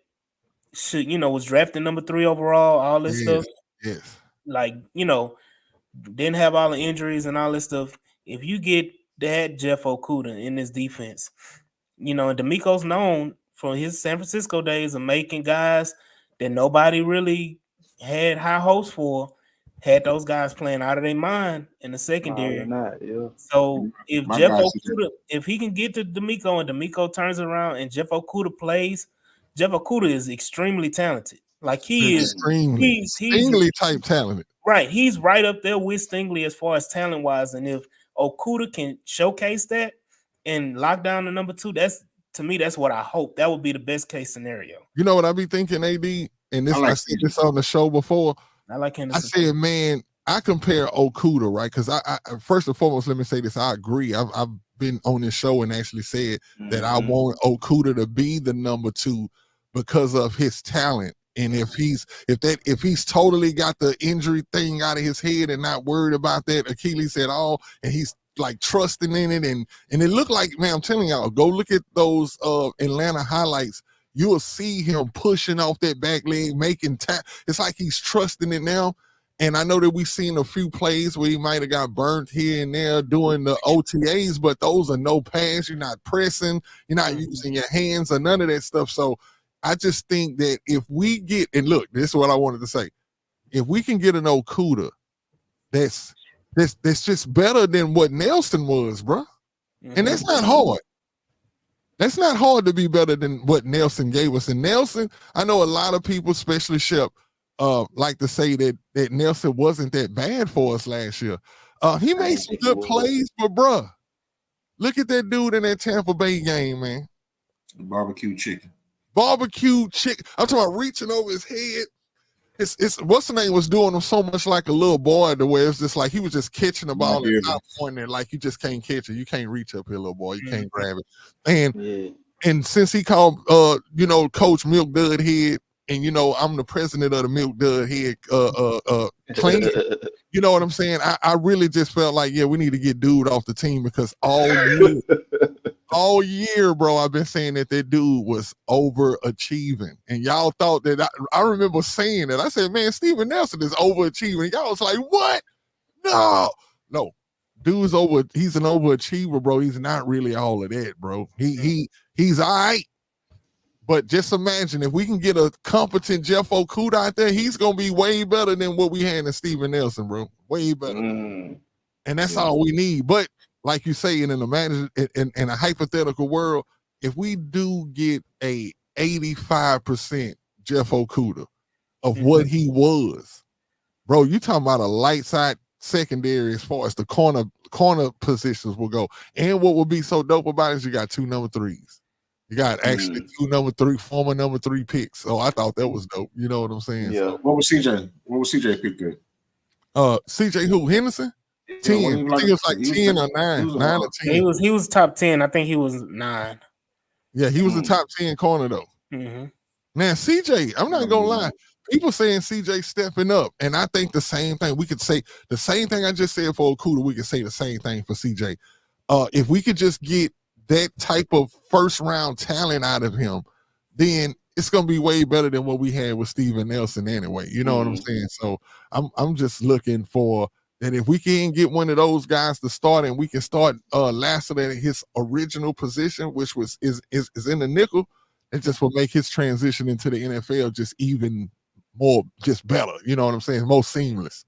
was drafted number 3 overall, all this stuff. Yes. Like, didn't have all the injuries and all this stuff. If you get that Jeff Okudah in this defense, and D'Amico's known for his San Francisco days of making guys that nobody really had high hopes for, had those guys playing out of their mind in the secondary. So if Jeff Okudah, if he can get to D'Amico and D'Amico turns around and Jeff Okudah plays, Jeff Okudah is extremely talented. Like he's Stingley type talented. Right. He's right up there with Stingley as far as talent wise. And if Okudah can showcase that and lock down the number 2, that's what I hope. That would be the best case scenario. You know what I be thinking, AD? And this I seen this on the show before. I like him. I said, man, I compare Okudah, right? Because I first and foremost, let me say this. I agree. I've been on this show and actually said that I want Okudah to be the number 2 because of his talent. And if he's totally got the injury thing out of his head and not worried about that Achilles at all, and he's like trusting in it, and it looked like, man, I'm telling y'all, go look at those Atlanta highlights. You will see him pushing off that back leg, making tap. It's like he's trusting it now. And I know that we've seen a few plays where he might have got burnt here and there doing the OTAs, but those are no pass. You're not pressing. You're not using your hands or none of that stuff. So I just think that if we get, and look, this is what I wanted to say. If we can get an Okudah that's just better than what Nelson was, bro. And that's not hard. That's not hard to be better than what Nelson gave us. And Nelson, I know a lot of people, especially Shep, like to say that Nelson wasn't that bad for us last year. He made some good plays, but bruh, look at that dude in that Tampa Bay game, man. Barbecue chicken. I'm talking about reaching over his head. It's what's the name was doing him so much like a little boy to where it's just like he was just catching the ball and not pointing it like you just can't catch it. You can't reach up here, little boy. You can't grab it. And since he called Coach Milk Dud Head, and I'm the president of the Milk Dud Head clan, you know what I'm saying? I really just felt like, we need to get dude off the team because all year, bro, I've been saying that dude was overachieving. And y'all thought that I remember saying that. I said, man, Steven Nelson is overachieving. Y'all was like, what? No. Dude's he's an overachiever, bro. He's not really all of that, bro. He's all right. But just imagine if we can get a competent Jeff Okudah out there, he's gonna be way better than what we had in Steven Nelson, bro. Way better. And that's all we need. But like you say, in a hypothetical world, if we do get a 85% Jeff Okudah of what he was, bro, you talking about a light side secondary as far as the corner positions will go. And what will be so dope about it is you got 2 number 3s. You got actually 2 former number 3 picks. So I thought that was dope. You know what I'm saying? Yeah. So, what was CJ? What was CJ picked at? CJ who? Henderson? 10. I think it was like 10 or 9. 9 or 10. He was top 10. I think he was 9. Yeah, he was the top 10 corner though. Mm-hmm. Now, CJ, I'm not gonna lie. People saying CJ stepping up, and I think the same thing. We could say the same thing I just said for Okudah. We could say the same thing for CJ. If we could just get that type of first round talent out of him, then it's gonna be way better than what we had with Steven Nelson anyway. You know what I'm saying? So I'm just looking for that. If we can get one of those guys to start, and we can start Lassiter at his original position, which is in the nickel, it just will make his transition into the NFL just even more, just better. You know what I'm saying? More seamless.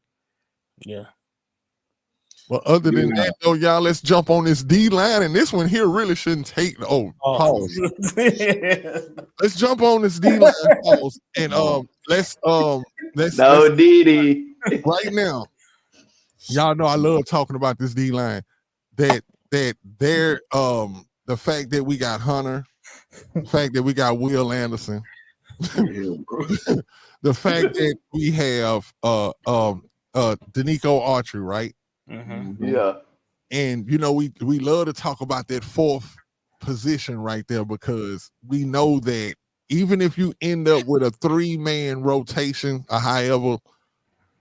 Yeah. Well, other than that, though, y'all, let's jump on this D line, and this one here really shouldn't take. Pause. Let's jump on this D line, pause, and let's Diddy right now. Y'all know I love talking about this D line. That they're the fact that we got Hunter, the fact that we got Will Anderson, the fact that we have Danico Archery, right? Mm-hmm. Yeah. And we love to talk about that 4th position right there, because we know that even if you end up with a 3-man rotation, or however,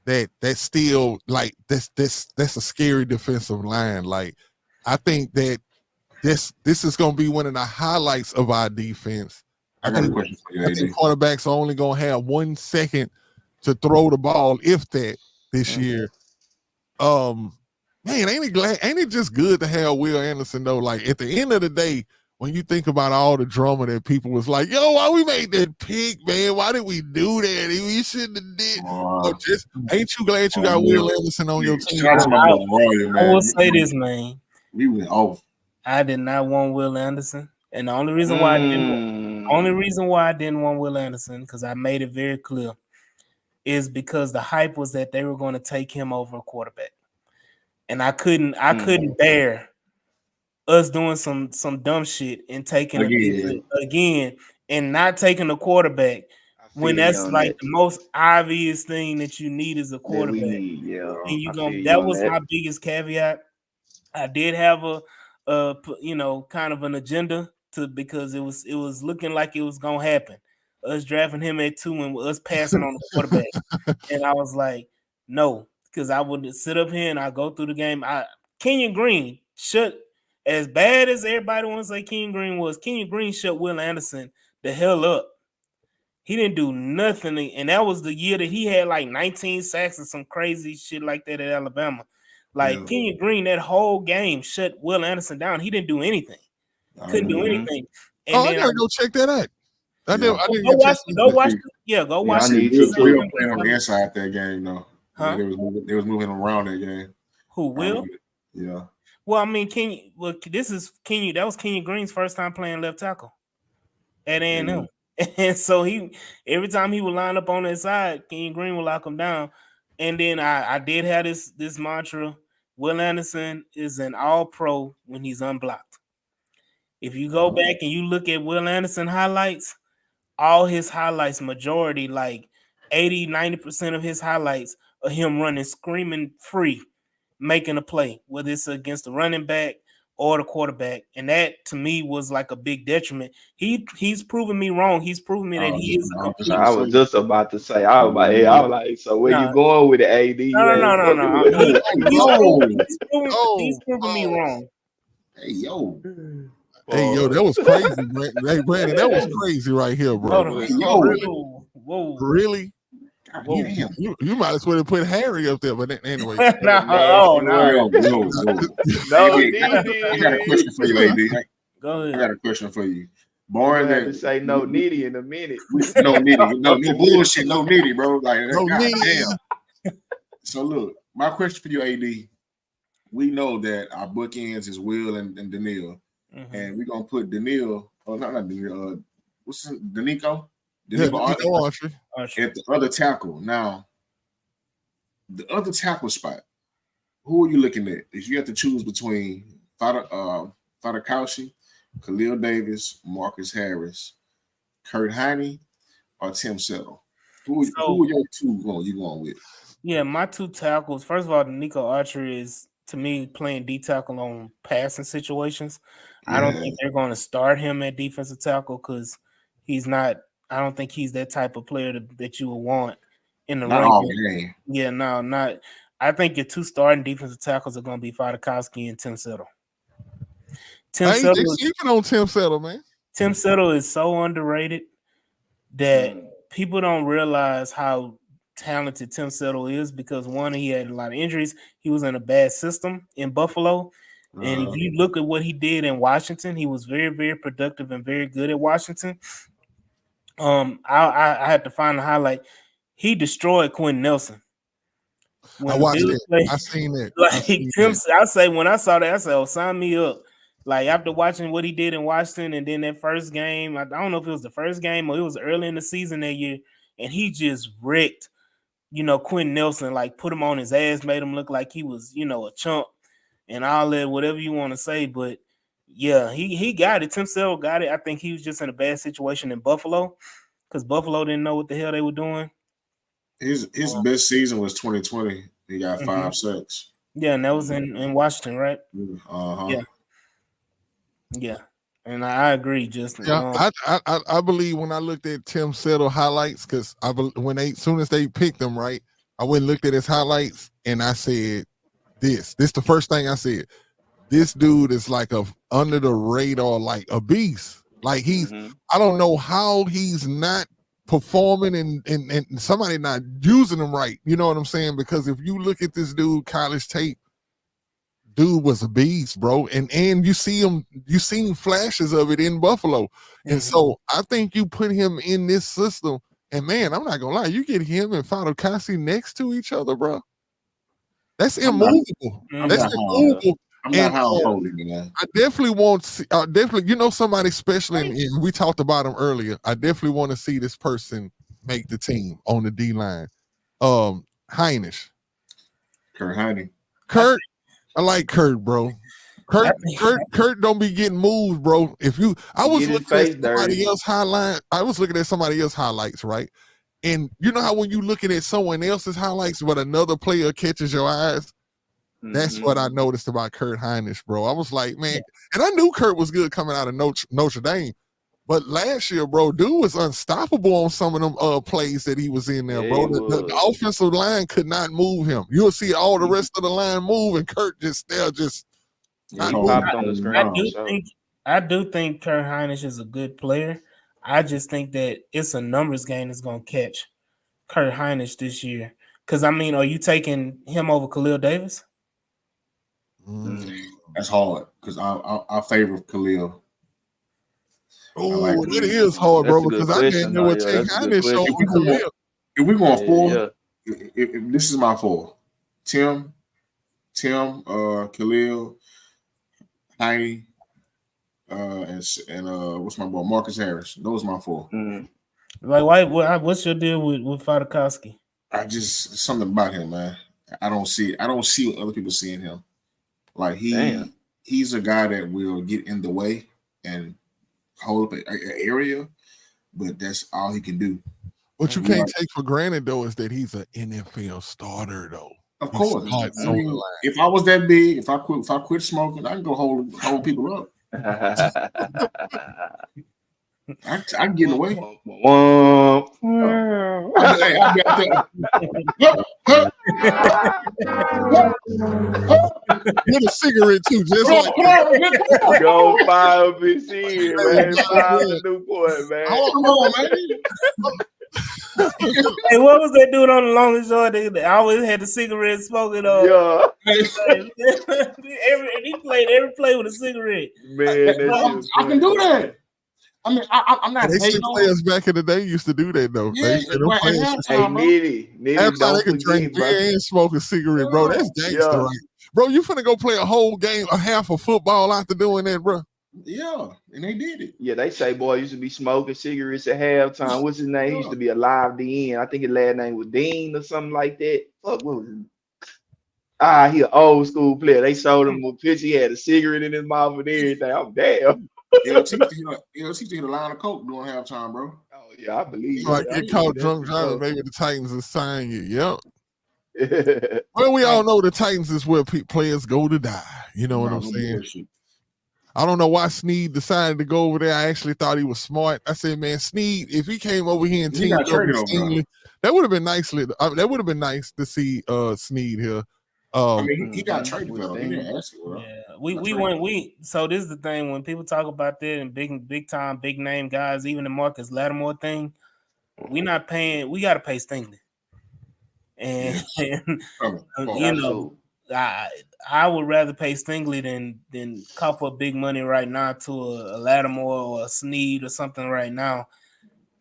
that's still like that's a scary defensive line. Like, I think that this is gonna be one of the highlights of our defense. I got a question for you, I think quarterbacks are only gonna have 1 second to throw the ball, if that, this year. Man, ain't it just good to have Will Anderson though? Like, at the end of the day, when you think about all the drama that people was like, yo, why we made that pick, man? Why did we do that? We shouldn't have did. Just ain't you glad you got Will Anderson on your team? I will say this, man. We went off. I did not want Will Anderson, and the only reason why I didn't want Will Anderson, because I made it very clear, is because the hype was that they were going to take him over a quarterback. And I couldn't bear us doing some dumb shit and taking again and not taking a quarterback when that's like the most obvious thing that you need is a quarterback. And that was my biggest caveat. I did have a kind of an agenda because it was looking like it was gonna happen. Us drafting him at 2 and us passing on the quarterback. And I was like, no, because I would sit up here and I go through the game. Kenyon Green shut, as bad as everybody wants to say Kenyon Green was, Kenyon Green shut Will Anderson the hell up. He didn't do nothing. And that was the year that he had like 19 sacks or some crazy shit like that at Alabama. Like, Kenyon Green, that whole game shut Will Anderson down. He didn't do anything. Couldn't do anything. And I gotta go check that out. Go watch. I need Will playing on the inside that game though. Huh? They was moving around that game. Who, Will? Yeah. Well, I mean, that was Kenyon Green's first time playing left tackle at A&M. And so every time he would line up on that side, Kenyon Green would lock him down. And then I did have this mantra: Will Anderson is an all-pro when he's unblocked. If you go back and you look at Will Anderson highlights, all his highlights, majority, like 80-90% of his highlights are him running screaming free, making a play, whether it's against the running back or the quarterback. And that to me was like a big detriment. He's proven me wrong. He's proven me that he is a complete. I was just about to say, I was like, so where you going with the AD? No. He's proven me wrong. Hey yo, that was crazy, Brandon. Hey, Brandon, that was crazy right here, bro. Whoa. Really? You might as well have put Harry up there, but anyway. No. No, I got a question for you, AD. Go ahead. I got a question for you. Born have to say no nitty in a minute. No nitty, no bullshit, no nitty, bro. Like, no damn. So look, my question for you, AD. We know that our bookends is Will and Daniil, and we're gonna put Daniil. Oh, not Daniil. What's his, Danico? Autry. At the other tackle. Now, the other tackle spot. Who are you looking at? If you have to choose between Fadakowski, Khalil Davis, Marcus Harris, Kurt Heine, or Tim Settle, who are your two going with? Yeah, my two tackles. First of all, Nico Autry is, to me, playing D tackle on passing situations. Yeah. I don't think they're going to start him at defensive tackle because he's not. I don't think he's that type of player that you would want in the run. Yeah, no, not. I think your two starting defensive tackles are going to be Fadakowski and Tim Settle. They sleeping on Tim Settle, man. Tim Settle is so underrated that people don't realize how talented Tim Settle is because, one, he had a lot of injuries. He was in a bad system in Buffalo. And if you look at what he did in Washington, he was very, very productive and very good at Washington. I had to find the highlight. He destroyed Quentin Nelson. I watched it. I seen it. When I saw that, I said, "Oh, sign me up." Like after watching what he did in Washington, and then that first game, I don't know if it was the first game or it was early in the season that year, and he just wrecked, Quentin Nelson, like put him on his ass, made him look like he was, a chump, and all that, whatever you want to say. But yeah, he got it. Tim Settle got it. I think he was just in a bad situation in Buffalo because Buffalo didn't know what the hell they were doing. His best season was 2020. He got 5 sacks. Yeah, and that was in Washington, right? Yeah, and I agree. I believe when I looked at Tim Settle highlights, because soon as they picked him, right, I went and looked at his highlights, and I said, "This the first thing I said. This dude is like under the radar, like a beast. Like I don't know how he's not performing and somebody not using him right. You know what I'm saying? Because if you look at this dude college tape, dude was a beast, bro. And you seen flashes of it in Buffalo. And so I think you put him in this system, and man, I'm not gonna lie, you get him and Fadakowski next to each other, bro. That's immovable. That's immovable. I'm not how holding, man. I definitely want somebody, especially, and we talked about him earlier. I definitely want to see this person make the team on the D line. Heinisch. Kurt Heine. Kurt, I like Kurt, bro. Kurt don't be getting moved, bro. I was looking at somebody else's highlight. I was looking at somebody else's highlights, right? And you know how when you looking at someone else's highlights, but another player catches your eyes. That's what I noticed about Kurt Heinisch, bro. I was like, man, and I knew Kurt was good coming out of Notre Dame, but last year, bro, dude was unstoppable on some of them plays that he was in there, bro. The offensive line could not move him. You'll see all the rest of the line move, and Kurt just not on the screen. I do think Kurt Heinisch is a good player. I just think that it's a numbers game that's going to catch Kurt Heinisch this year. Because, I mean, are you taking him over Khalil Davis? That's hard because I favor Khalil. Oh, it is hard, bro, because I didn't know what take Heinisch over Khalil. If we're going 4, if this is my 4, Tim, Khalil, Tiny, and what's my boy Marcus Harris. Those are my 4. Like, what's your deal with Fadakowski? Something about him, man. I don't see what other people see in him. Like he's a guy that will get in the way and hold up an area, but that's all he can do. What you can't take for granted though is that he's an NFL starter though. Of course. If I was that big, if I quit smoking, I can go hold people up. I can get away. I'll be out there. Get a cigarette too, just like go 5 this year, man. 5 the Newport, man. Come on, man. Hey, what was that dude on the longest yard? They always had the cigarette smoking on. Yeah. He played every play with a cigarette. Man, I can do that. I mean, I'm not. They players back in the day used to do that though. Yeah, Nitty, after they could drink beer and smoke a cigarette, bro. That's gangster, right? Bro, you finna go play a whole game, a half of football after doing that, bro. Yeah, and they did it. Yeah, they say boy used to be smoking cigarettes at halftime. What's his name? He used to be Alive DN. I think his last name was Dean or something like that. Fuck, what was it? He an old school player. They sold him a picture. He had a cigarette in his mouth and everything. I'm damn. He'll teach you a line of coke during halftime, bro. Oh yeah, I believe. Like get caught drunk driving, maybe the Titans is signing you. Yep. Well, we all know the Titans is where players go to die. You know what I'm saying? Bullshit. I don't know why Snead decided to go over there. I actually thought he was smart. I said, man, Snead, if he came over here and teamed up with Stingley, that would have been nice. That would have been nice to see Snead here. I mean, he got traded though. He didn't ask for it. Yeah, so this is the thing when people talk about that and big time, big name guys, even the Marcus Lattimore thing, we not paying. We got to pay Stingley, and you know, I would rather pay Stingley than cop for big money right now to a Lattimore or a Snead or something right now,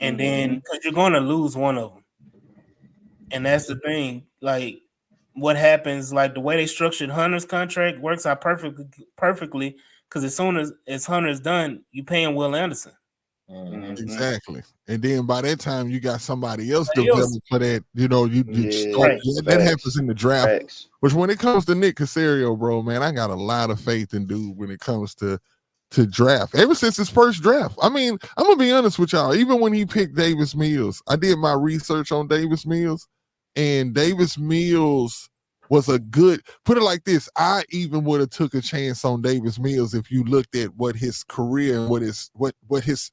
and then because you're going to lose one of them, and that's the thing, like. What happens, like the way they structured Hunter's contract works out perfectly because as soon as Hunter's done, you paying Will Anderson. Exactly. And then by that time you got somebody else developed for that, you know, that happens in the draft. Facts. Which when it comes to Nick Caserio, bro, man, I got a lot of faith in dude when it comes to draft. Ever since his first draft. I mean, I'm gonna be honest with y'all, even when he picked Davis Mills, I did my research on Davis Mills. And Davis Mills was a good, put it like this, I even would have took a chance on Davis Mills if you looked at what his career and what his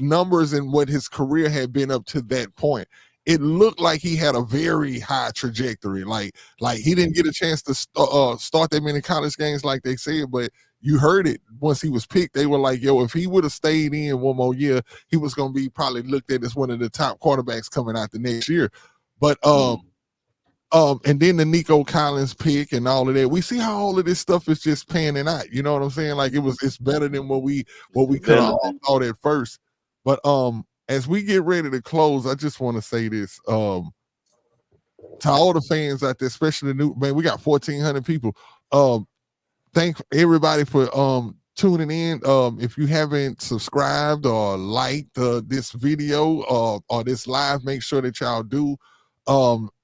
numbers and what his career had been up to that point. It looked like he had a very high trajectory. Like he didn't get a chance to start that many college games like they said, but you heard it once he was picked. They were like, yo, if he would have stayed in one more year, he was going to be probably looked at as one of the top quarterbacks coming out the next year. But and then the Nico Collins pick and all of that. We see how all of this stuff is just panning out. You know what I'm saying? Like it's better than what we could have thought at first. But as we get ready to close, I just want to say this. To all the fans out there, especially the new man, we got 1,400 people. Thank everybody for tuning in. If you haven't subscribed or liked this video or this live, make sure that y'all do.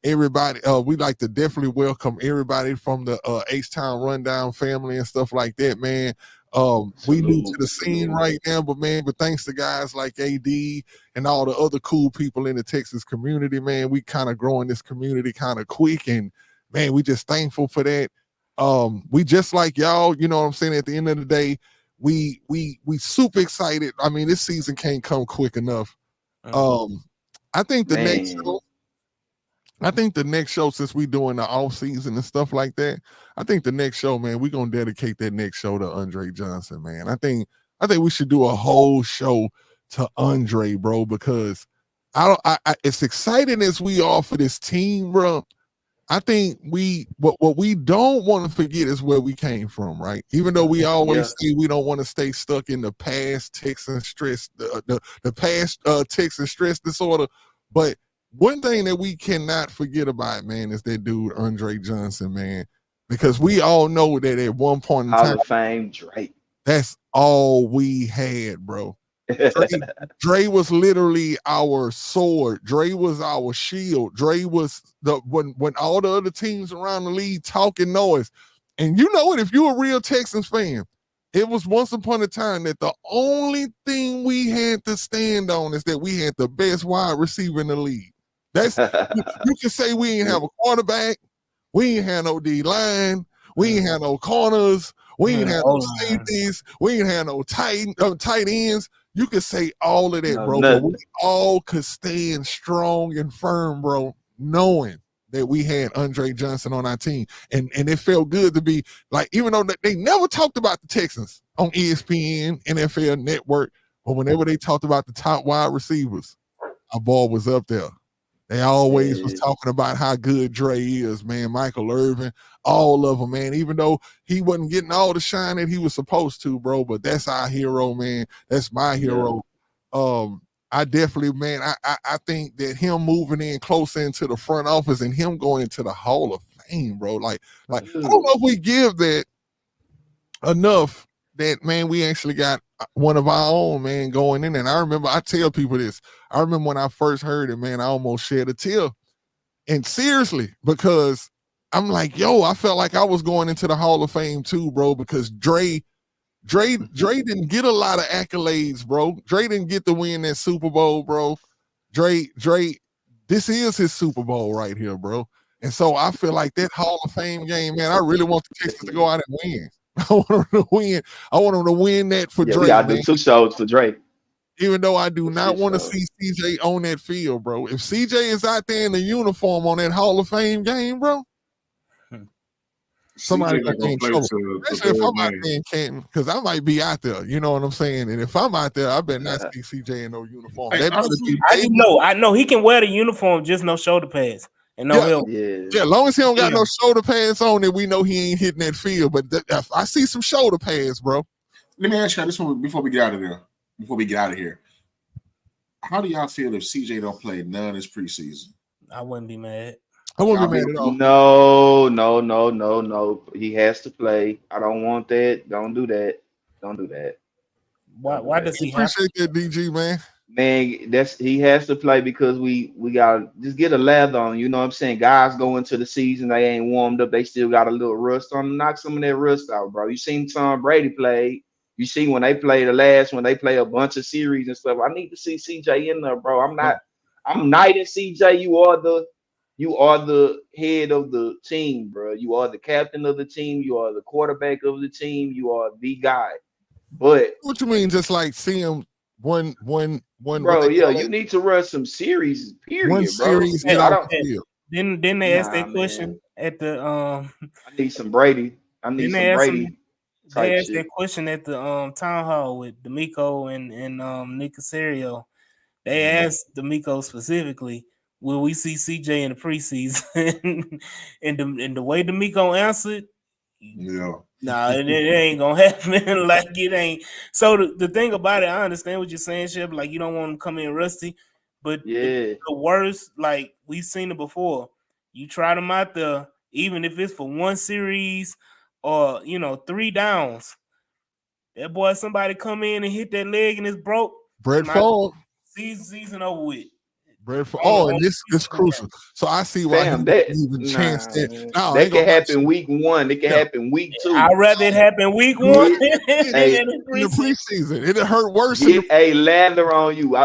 Everybody, we'd like to definitely welcome everybody from the H-Town Rundown family and stuff like that, man. We new to the scene right now, but thanks to guys like AD and all the other cool people in the Texas community, man, we kind of growing this community kind of quick, and man, we just thankful for that. We just like y'all, you know what I'm saying? At the end of the day, we super excited. I mean, this season can't come quick enough. I think the next show, since we doing the off season and stuff like that, I think the next show, man, we're gonna dedicate that next show to Andre Johnson, man. I think we should do a whole show to Andre, bro, because it's exciting as we are for this team, bro. I think what we don't want to forget is where we came from, right? Even though we always say we don't want to stay stuck in the past Texan stress, the past Texan stress disorder, but one thing that we cannot forget about, man, is that dude Andre Johnson, man, because we all know that at one point in time, Hall of Fame Drake. That's all we had, bro. Dre was literally our sword. Dre was our shield. Dre was when all the other teams around the league talking noise. And you know it, if you're a real Texans fan, it was once upon a time that the only thing we had to stand on is that we had the best wide receiver in the league. That's you can say we ain't have a quarterback, we ain't had no D line, we ain't had no corners, we ain't had no safeties, we ain't had no tight ends. You could say all of that, bro, but we all could stand strong and firm, bro, knowing that we had Andre Johnson on our team. And it felt good to be like, even though they never talked about the Texans on ESPN, NFL Network, but whenever they talked about the top wide receivers, our ball was up there. They always was talking about how good Dre is, man. Michael Irvin, all of them, man. Even though he wasn't getting all the shine that he was supposed to, bro. But that's our hero, man. That's my hero. I definitely, man, I think that him moving in closer into the front office and him going into the Hall of Fame, bro. Like I don't know if we give that enough. That, man, we actually got one of our own, man, going in. And I remember, I tell people this. I remember when I first heard it, man, I almost shed a tear. And seriously, because I'm like, yo, I felt like I was going into the Hall of Fame too, bro, because Dre didn't get a lot of accolades, bro. Dre didn't get to win that Super Bowl, bro. Dre, this is his Super Bowl right here, bro. And so I feel like that Hall of Fame game, man, I really want the Texans to go out and win. I want him to win. I want him to win that for Drake. We gotta do 2 shows for Drake. Even though I do not want to see CJ on that field, bro. If CJ is out there in the uniform on that Hall of Fame game, bro, somebody got in trouble. Especially if I'm out there in Canton, because I might be out there. You know what I'm saying? And if I'm out there, I better not see CJ in no uniform. I know he can wear the uniform, just no shoulder pads. And no help. Yeah, as long as he don't got no shoulder pads on it, we know he ain't hitting that field. But I see some shoulder pads, bro. Let me ask you this one before we get out of there. Before we get out of here, how do y'all feel if CJ don't play none this preseason? I wouldn't be mad. I wouldn't be mad at all. No. He has to play. I don't want that. Don't do that. Why does he appreciate that, DG, man? Man, he has to play because we gotta just get a lather on. You know what I'm saying? Guys go into the season, they ain't warmed up, they still got a little rust on them. Knock some of that rust out, bro. You seen Tom Brady play. You see when they play when they play a bunch of series and stuff. I need to see CJ in there, bro. I'm knighting CJ. You are the head of the team, bro. You are the captain of the team. You are the quarterback of the team. You are the guy. But what you mean, just like see him one, bro? Yeah, you need to run some series. Period, one series. Bro. Didn't they ask that question at the I need some Brady. They asked that question at the town hall with D'Amico and Nick Casario. They asked D'Amico specifically, will we see CJ in the preseason? and the way D'Amico answered, it ain't gonna happen. Like it ain't. So the thing about it, I understand what you're saying, Shep. Like you don't want him to come in rusty, but the worst, like we've seen it before. You try them out there, even if it's for one series or 3 downs. That boy, somebody come in and hit that leg and it's broke. Brett Favre. Season over with. And this is crucial. So I see why he even chanced it. No, that can happen week 1. It can happen week 2. I'd rather it happen week 1 than in the preseason. It'll hurt worse. Get a lather on you.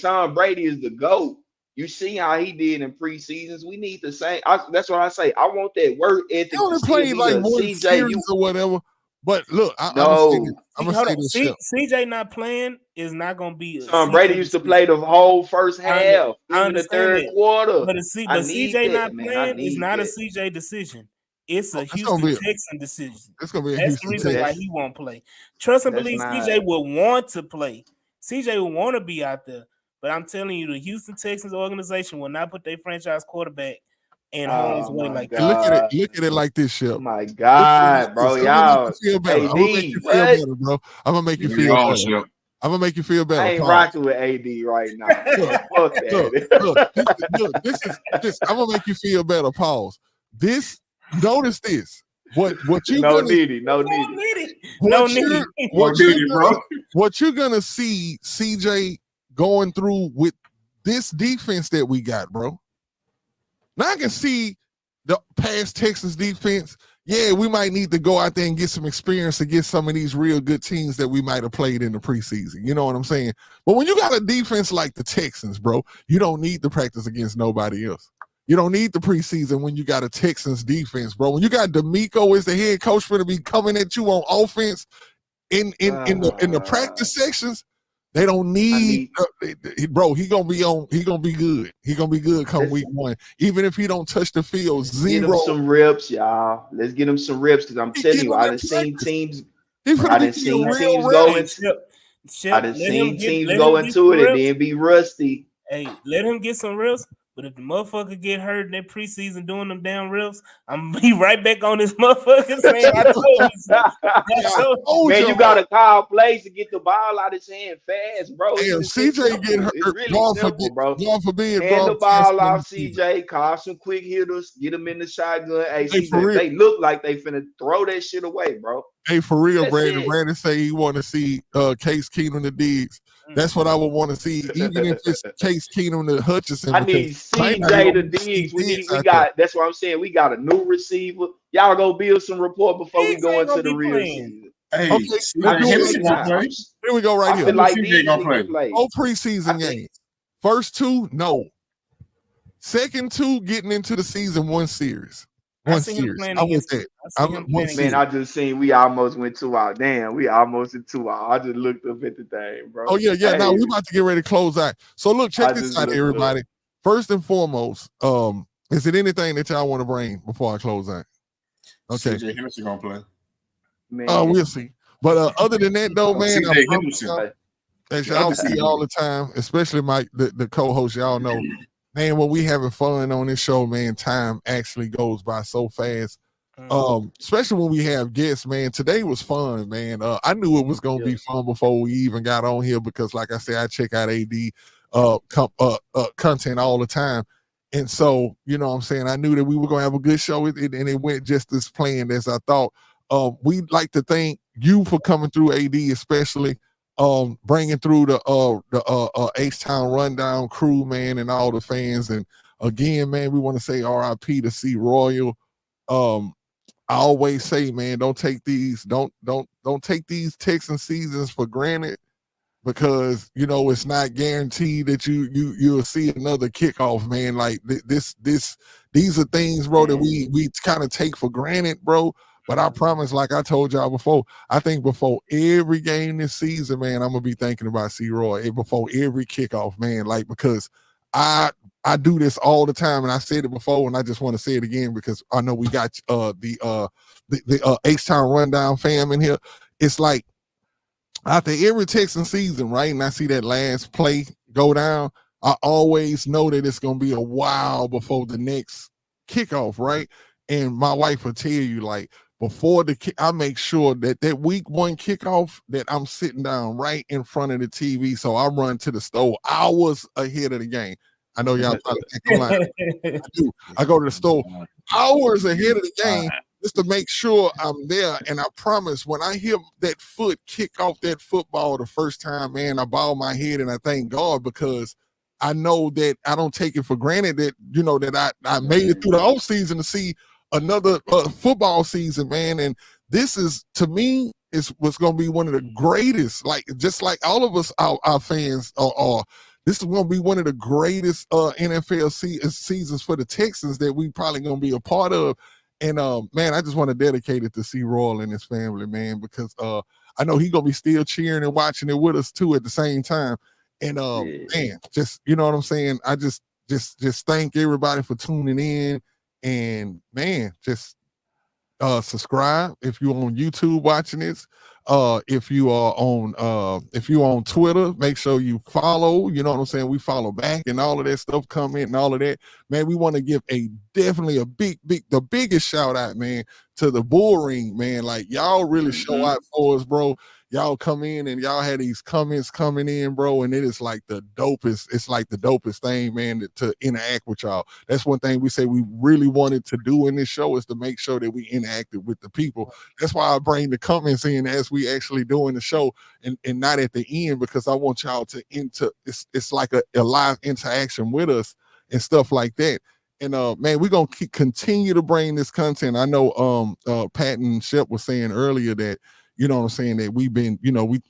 Tom Brady is the GOAT. You see how he did in preseasons. We need the same. That's what I say. I want that work ethic. He only played like one series or whatever. But look, I'm gonna say this. CJ not playing is not gonna be. Tom Brady used to play the whole first half, even the third quarter. But CJ not playing is not a CJ decision. It's a Houston Texan decision. It's gonna be That's the reason why he won't play. Trust and believe CJ will want to play. CJ will want to be out there. But I'm telling you, the Houston Texans organization will not put their franchise quarterback in harm's way like that. Look at it like this, Shep. Oh my God, bro, y'all. I'm gonna make you feel better, bro. I'm gonna make you feel better. I'm gonna make you feel better. I ain't rocking with AD right now. Look, this. I'm gonna make you feel better. Pause. Notice this. what you no gonna nitty, no No nitty. nitty. what No you're nitty. what No you're nitty, gonna, bro. what you're gonna see CJ going through with this defense that we got, bro. Now I can see the past Texas defense. Yeah, we might need to go out there and get some experience against some of these real good teams that we might have played in the preseason. You know what I'm saying? But when you got a defense like the Texans, bro, you don't need to practice against nobody else. You don't need the preseason when you got a Texans defense, bro. When you got D'Amico as the head coach for to be coming at you on offense in the practice sections, they don't need, bro. He gonna be good. He gonna be good come week 1, even if he don't touch the field. Get him 0. some reps, y'all. Let's get him some reps because I'm telling you, I done seen teams. I done seen teams go into. I done seen teams go into it and then be rusty. Hey, let him get some reps. But if the motherfucker get hurt in that preseason doing them damn reps, I'm gonna be right back on this motherfucker saying I told you so. Man, you gotta call plays to get the ball out of his hand fast, bro. Damn, CJ get hurt. It's really simple, bro. God forbid, hand bro. the ball off CJ, call some quick hitters, get them in the shotgun. Hey, CJ, they look like they finna throw that shit away, bro. Hey, for real, That's Brandon. it. Brandon say he want to see Case Keenum to Diggs. That's what I would want to see, even if it's Case Keenum to Hutchinson. I need CJ to Diggs. We got. That's what I'm saying. We got a new receiver. Y'all go build some rapport before we go into the real season. Hey, okay, here we go right here. I feel like these niggas play. No preseason games. First 2, no. Second 2, getting into the season 1 series. One series. I with that. Man, I just seen we almost went 2 out. Damn, we almost in 2 out. I just looked up at the thing, bro. Oh, yeah. Hey. Now we about to get ready to close out. So look, check this out, everybody. First and foremost, is it anything that y'all want to bring before I close out? Okay. CJ Henderson gonna play. Man. We'll see. But other than that, though, man, as y'all see all the time, especially Mike, the co-host, y'all know, man, when we having fun on this show, man, time actually goes by so fast. Especially when we have guests, man. Today was fun, man. I knew it was gonna be fun before we even got on here because, like I said, I check out AD content all the time. And so, you know what I'm saying, I knew that we were going to have a good show, and it went just as planned as I thought. We'd like to thank you for coming through, AD, especially bringing through the H-Town Rundown crew, man, and all the fans. And again, man, we want to say RIP to C Royal. I always say, man, don't take these Texan seasons for granted, because it's not guaranteed that you'll see another kickoff, man. Like these are things, bro, that we kind of take for granted, bro. But I promise, like I told y'all before, I think before every game this season, man, I'm gonna be thinking about C-Roy before every kickoff, man. Like, because I do this all the time, and I said it before, and I just want to say it again because I know we got the H-Town Rundown fam in here. It's like, after every Texan season, right, and I see that last play go down, I always know that it's going to be a while before the next kickoff, right? And my wife will tell you, like, before I make sure that week 1 kickoff that I'm sitting down right in front of the TV, so I run to the store hours ahead of the game. I know y'all probably think I'm lying. I go to the store hours ahead of the game just to make sure I'm there. And I promise, when I hear that foot kick off that football the first time, man, I bow my head and I thank God, because I know that I don't take it for granted that, that I made it through the off season to see another football season, man. And this is, to me, is what's going to be one of the greatest, like, just like all of us, our fans are. This is going to be one of the greatest NFL seasons for the Texans that we probably going to be a part of. And man, I just want to dedicate it to C. Royal and his family, man, because I know he's gonna be still cheering and watching it with us too at the same time. And man, just, you know what I'm saying? I just thank everybody for tuning in, and man, just subscribe if you're on YouTube watching this. If you are on Twitter, make sure you follow, you know what I'm saying? We follow back and all of that stuff, comment and all of that. Man, we want to give definitely the biggest shout out, man, to the Bull Ring, man. Like, y'all really show out for us, bro. y'all come in and y'all had these comments coming in, bro, and it is like the dopest. It's like the dopest thing, man, to interact with y'all. That's one thing we say we really wanted to do in this show is to make sure that we interacted with the people. That's why I bring the comments in as we actually doing the show and not at the end, because I want y'all to it's like a live interaction with us and stuff like that. And man, we're gonna continue to bring this content. I know Pat and Shep was saying earlier that, you know what I'm saying, that we've been, you know, we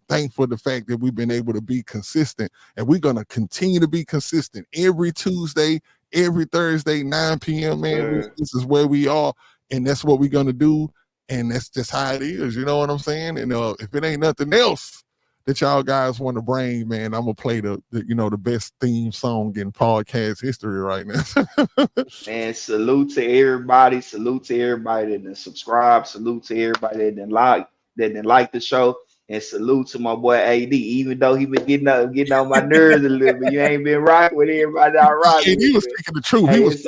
thankful for the fact that we've been able to be consistent, and we're gonna continue to be consistent every Tuesday, every Thursday, 9 p.m. Man, this is where we are, and that's what we're gonna do, and that's just how it is. You know what I'm saying? And if it ain't nothing else that y'all guys want to bring, man, I'm gonna play the best theme song in podcast history right now. And salute to everybody. Salute to everybody that didn't subscribe. Salute to everybody that didn't like the show. And salute to my boy AD. Even though he been getting on my nerves a little bit, you ain't been rocking with everybody. I rock. And he was speaking the truth. Hey, he was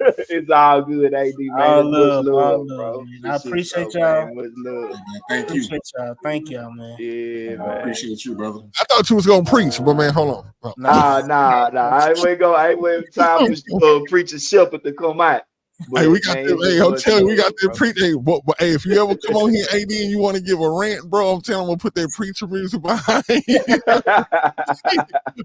it's all good, AD, man. All love, bro. Man. I appreciate y'all. Man. Much love. Thank you. Appreciate y'all. Thank y'all, man. Yeah, man. I appreciate you, brother. I thought you was gonna preach, but man, hold on. Nah. I ain't waiting time for preacher Shepherd to come out. But, hey, we got man, hey, I'm telling you, we got that preach. Hey, but hey, if you ever come on here, AD, and you want to give a rant, bro, I'm telling you, I'm gonna put that preacher music behind you.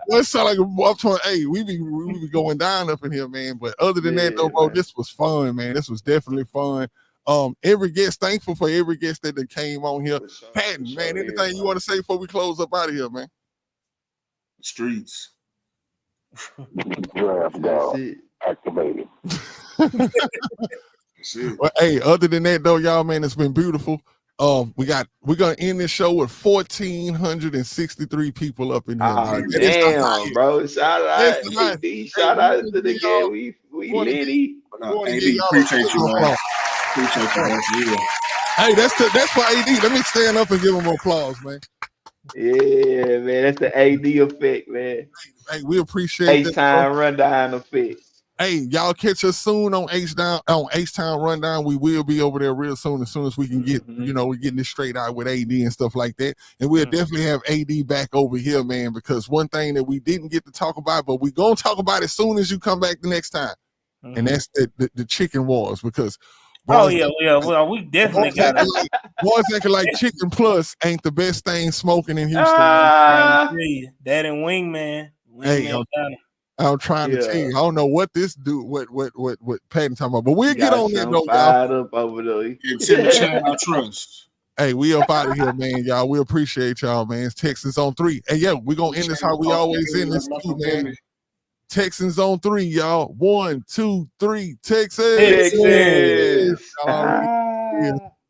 Well, it sound like I'm trying, hey, we be going down up in here, man. But other than that, though, bro, man, this was fun, man. This was definitely fun. Every guest, thankful for every guest that came on here. Patton, man, anything you want to say before we close up out of here, man? Streets. Draft dog activated. Well, hey, other than that though, y'all, man, it's been beautiful. We're gonna end this show with 1,463 people up in here. Oh, damn, bro! Shout out to the game. We litty. Appreciate you, man. Appreciate you, man. Hey, that's for AD. Let me stand up and give him applause, man. Yeah, man, that's the AD effect, man. Hey, we appreciate H-Town Rundown effect. Hey, y'all catch us soon on H-Town Rundown. We will be over there real soon as we can get, we're getting this straight out with AD and stuff like that. And we'll definitely have AD back over here, man, because one thing that we didn't get to talk about, but we're going to talk about as soon as you come back the next time. And that's the chicken wars, because well, we definitely got it. Boys acting like Chicken Plus ain't the best thing smoking in Houston. That and Wingman. Hey, I'm trying to tell you, I don't know what this dude, what Patton talking about, but we'll get on that though, y'all. Up over there. I trust. Hey, we up out of here, man, y'all. We appreciate y'all, man. It's Texans on 3. Hey, yeah, we're gonna end this how we always end this too, man. Texans on 3, y'all. 1, 2, 3, Texans.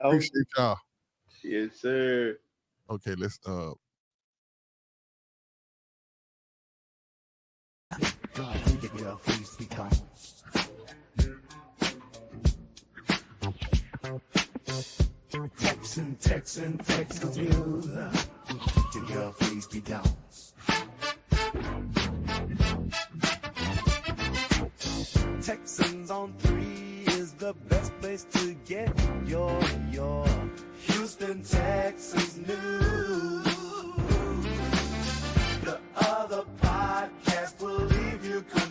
Appreciate y'all. Yes, sir. Okay, let's Texans, you. Your girl, please be down. Texans on 3 is the best place to get your Houston Texans news. The other podcast will leave you confused.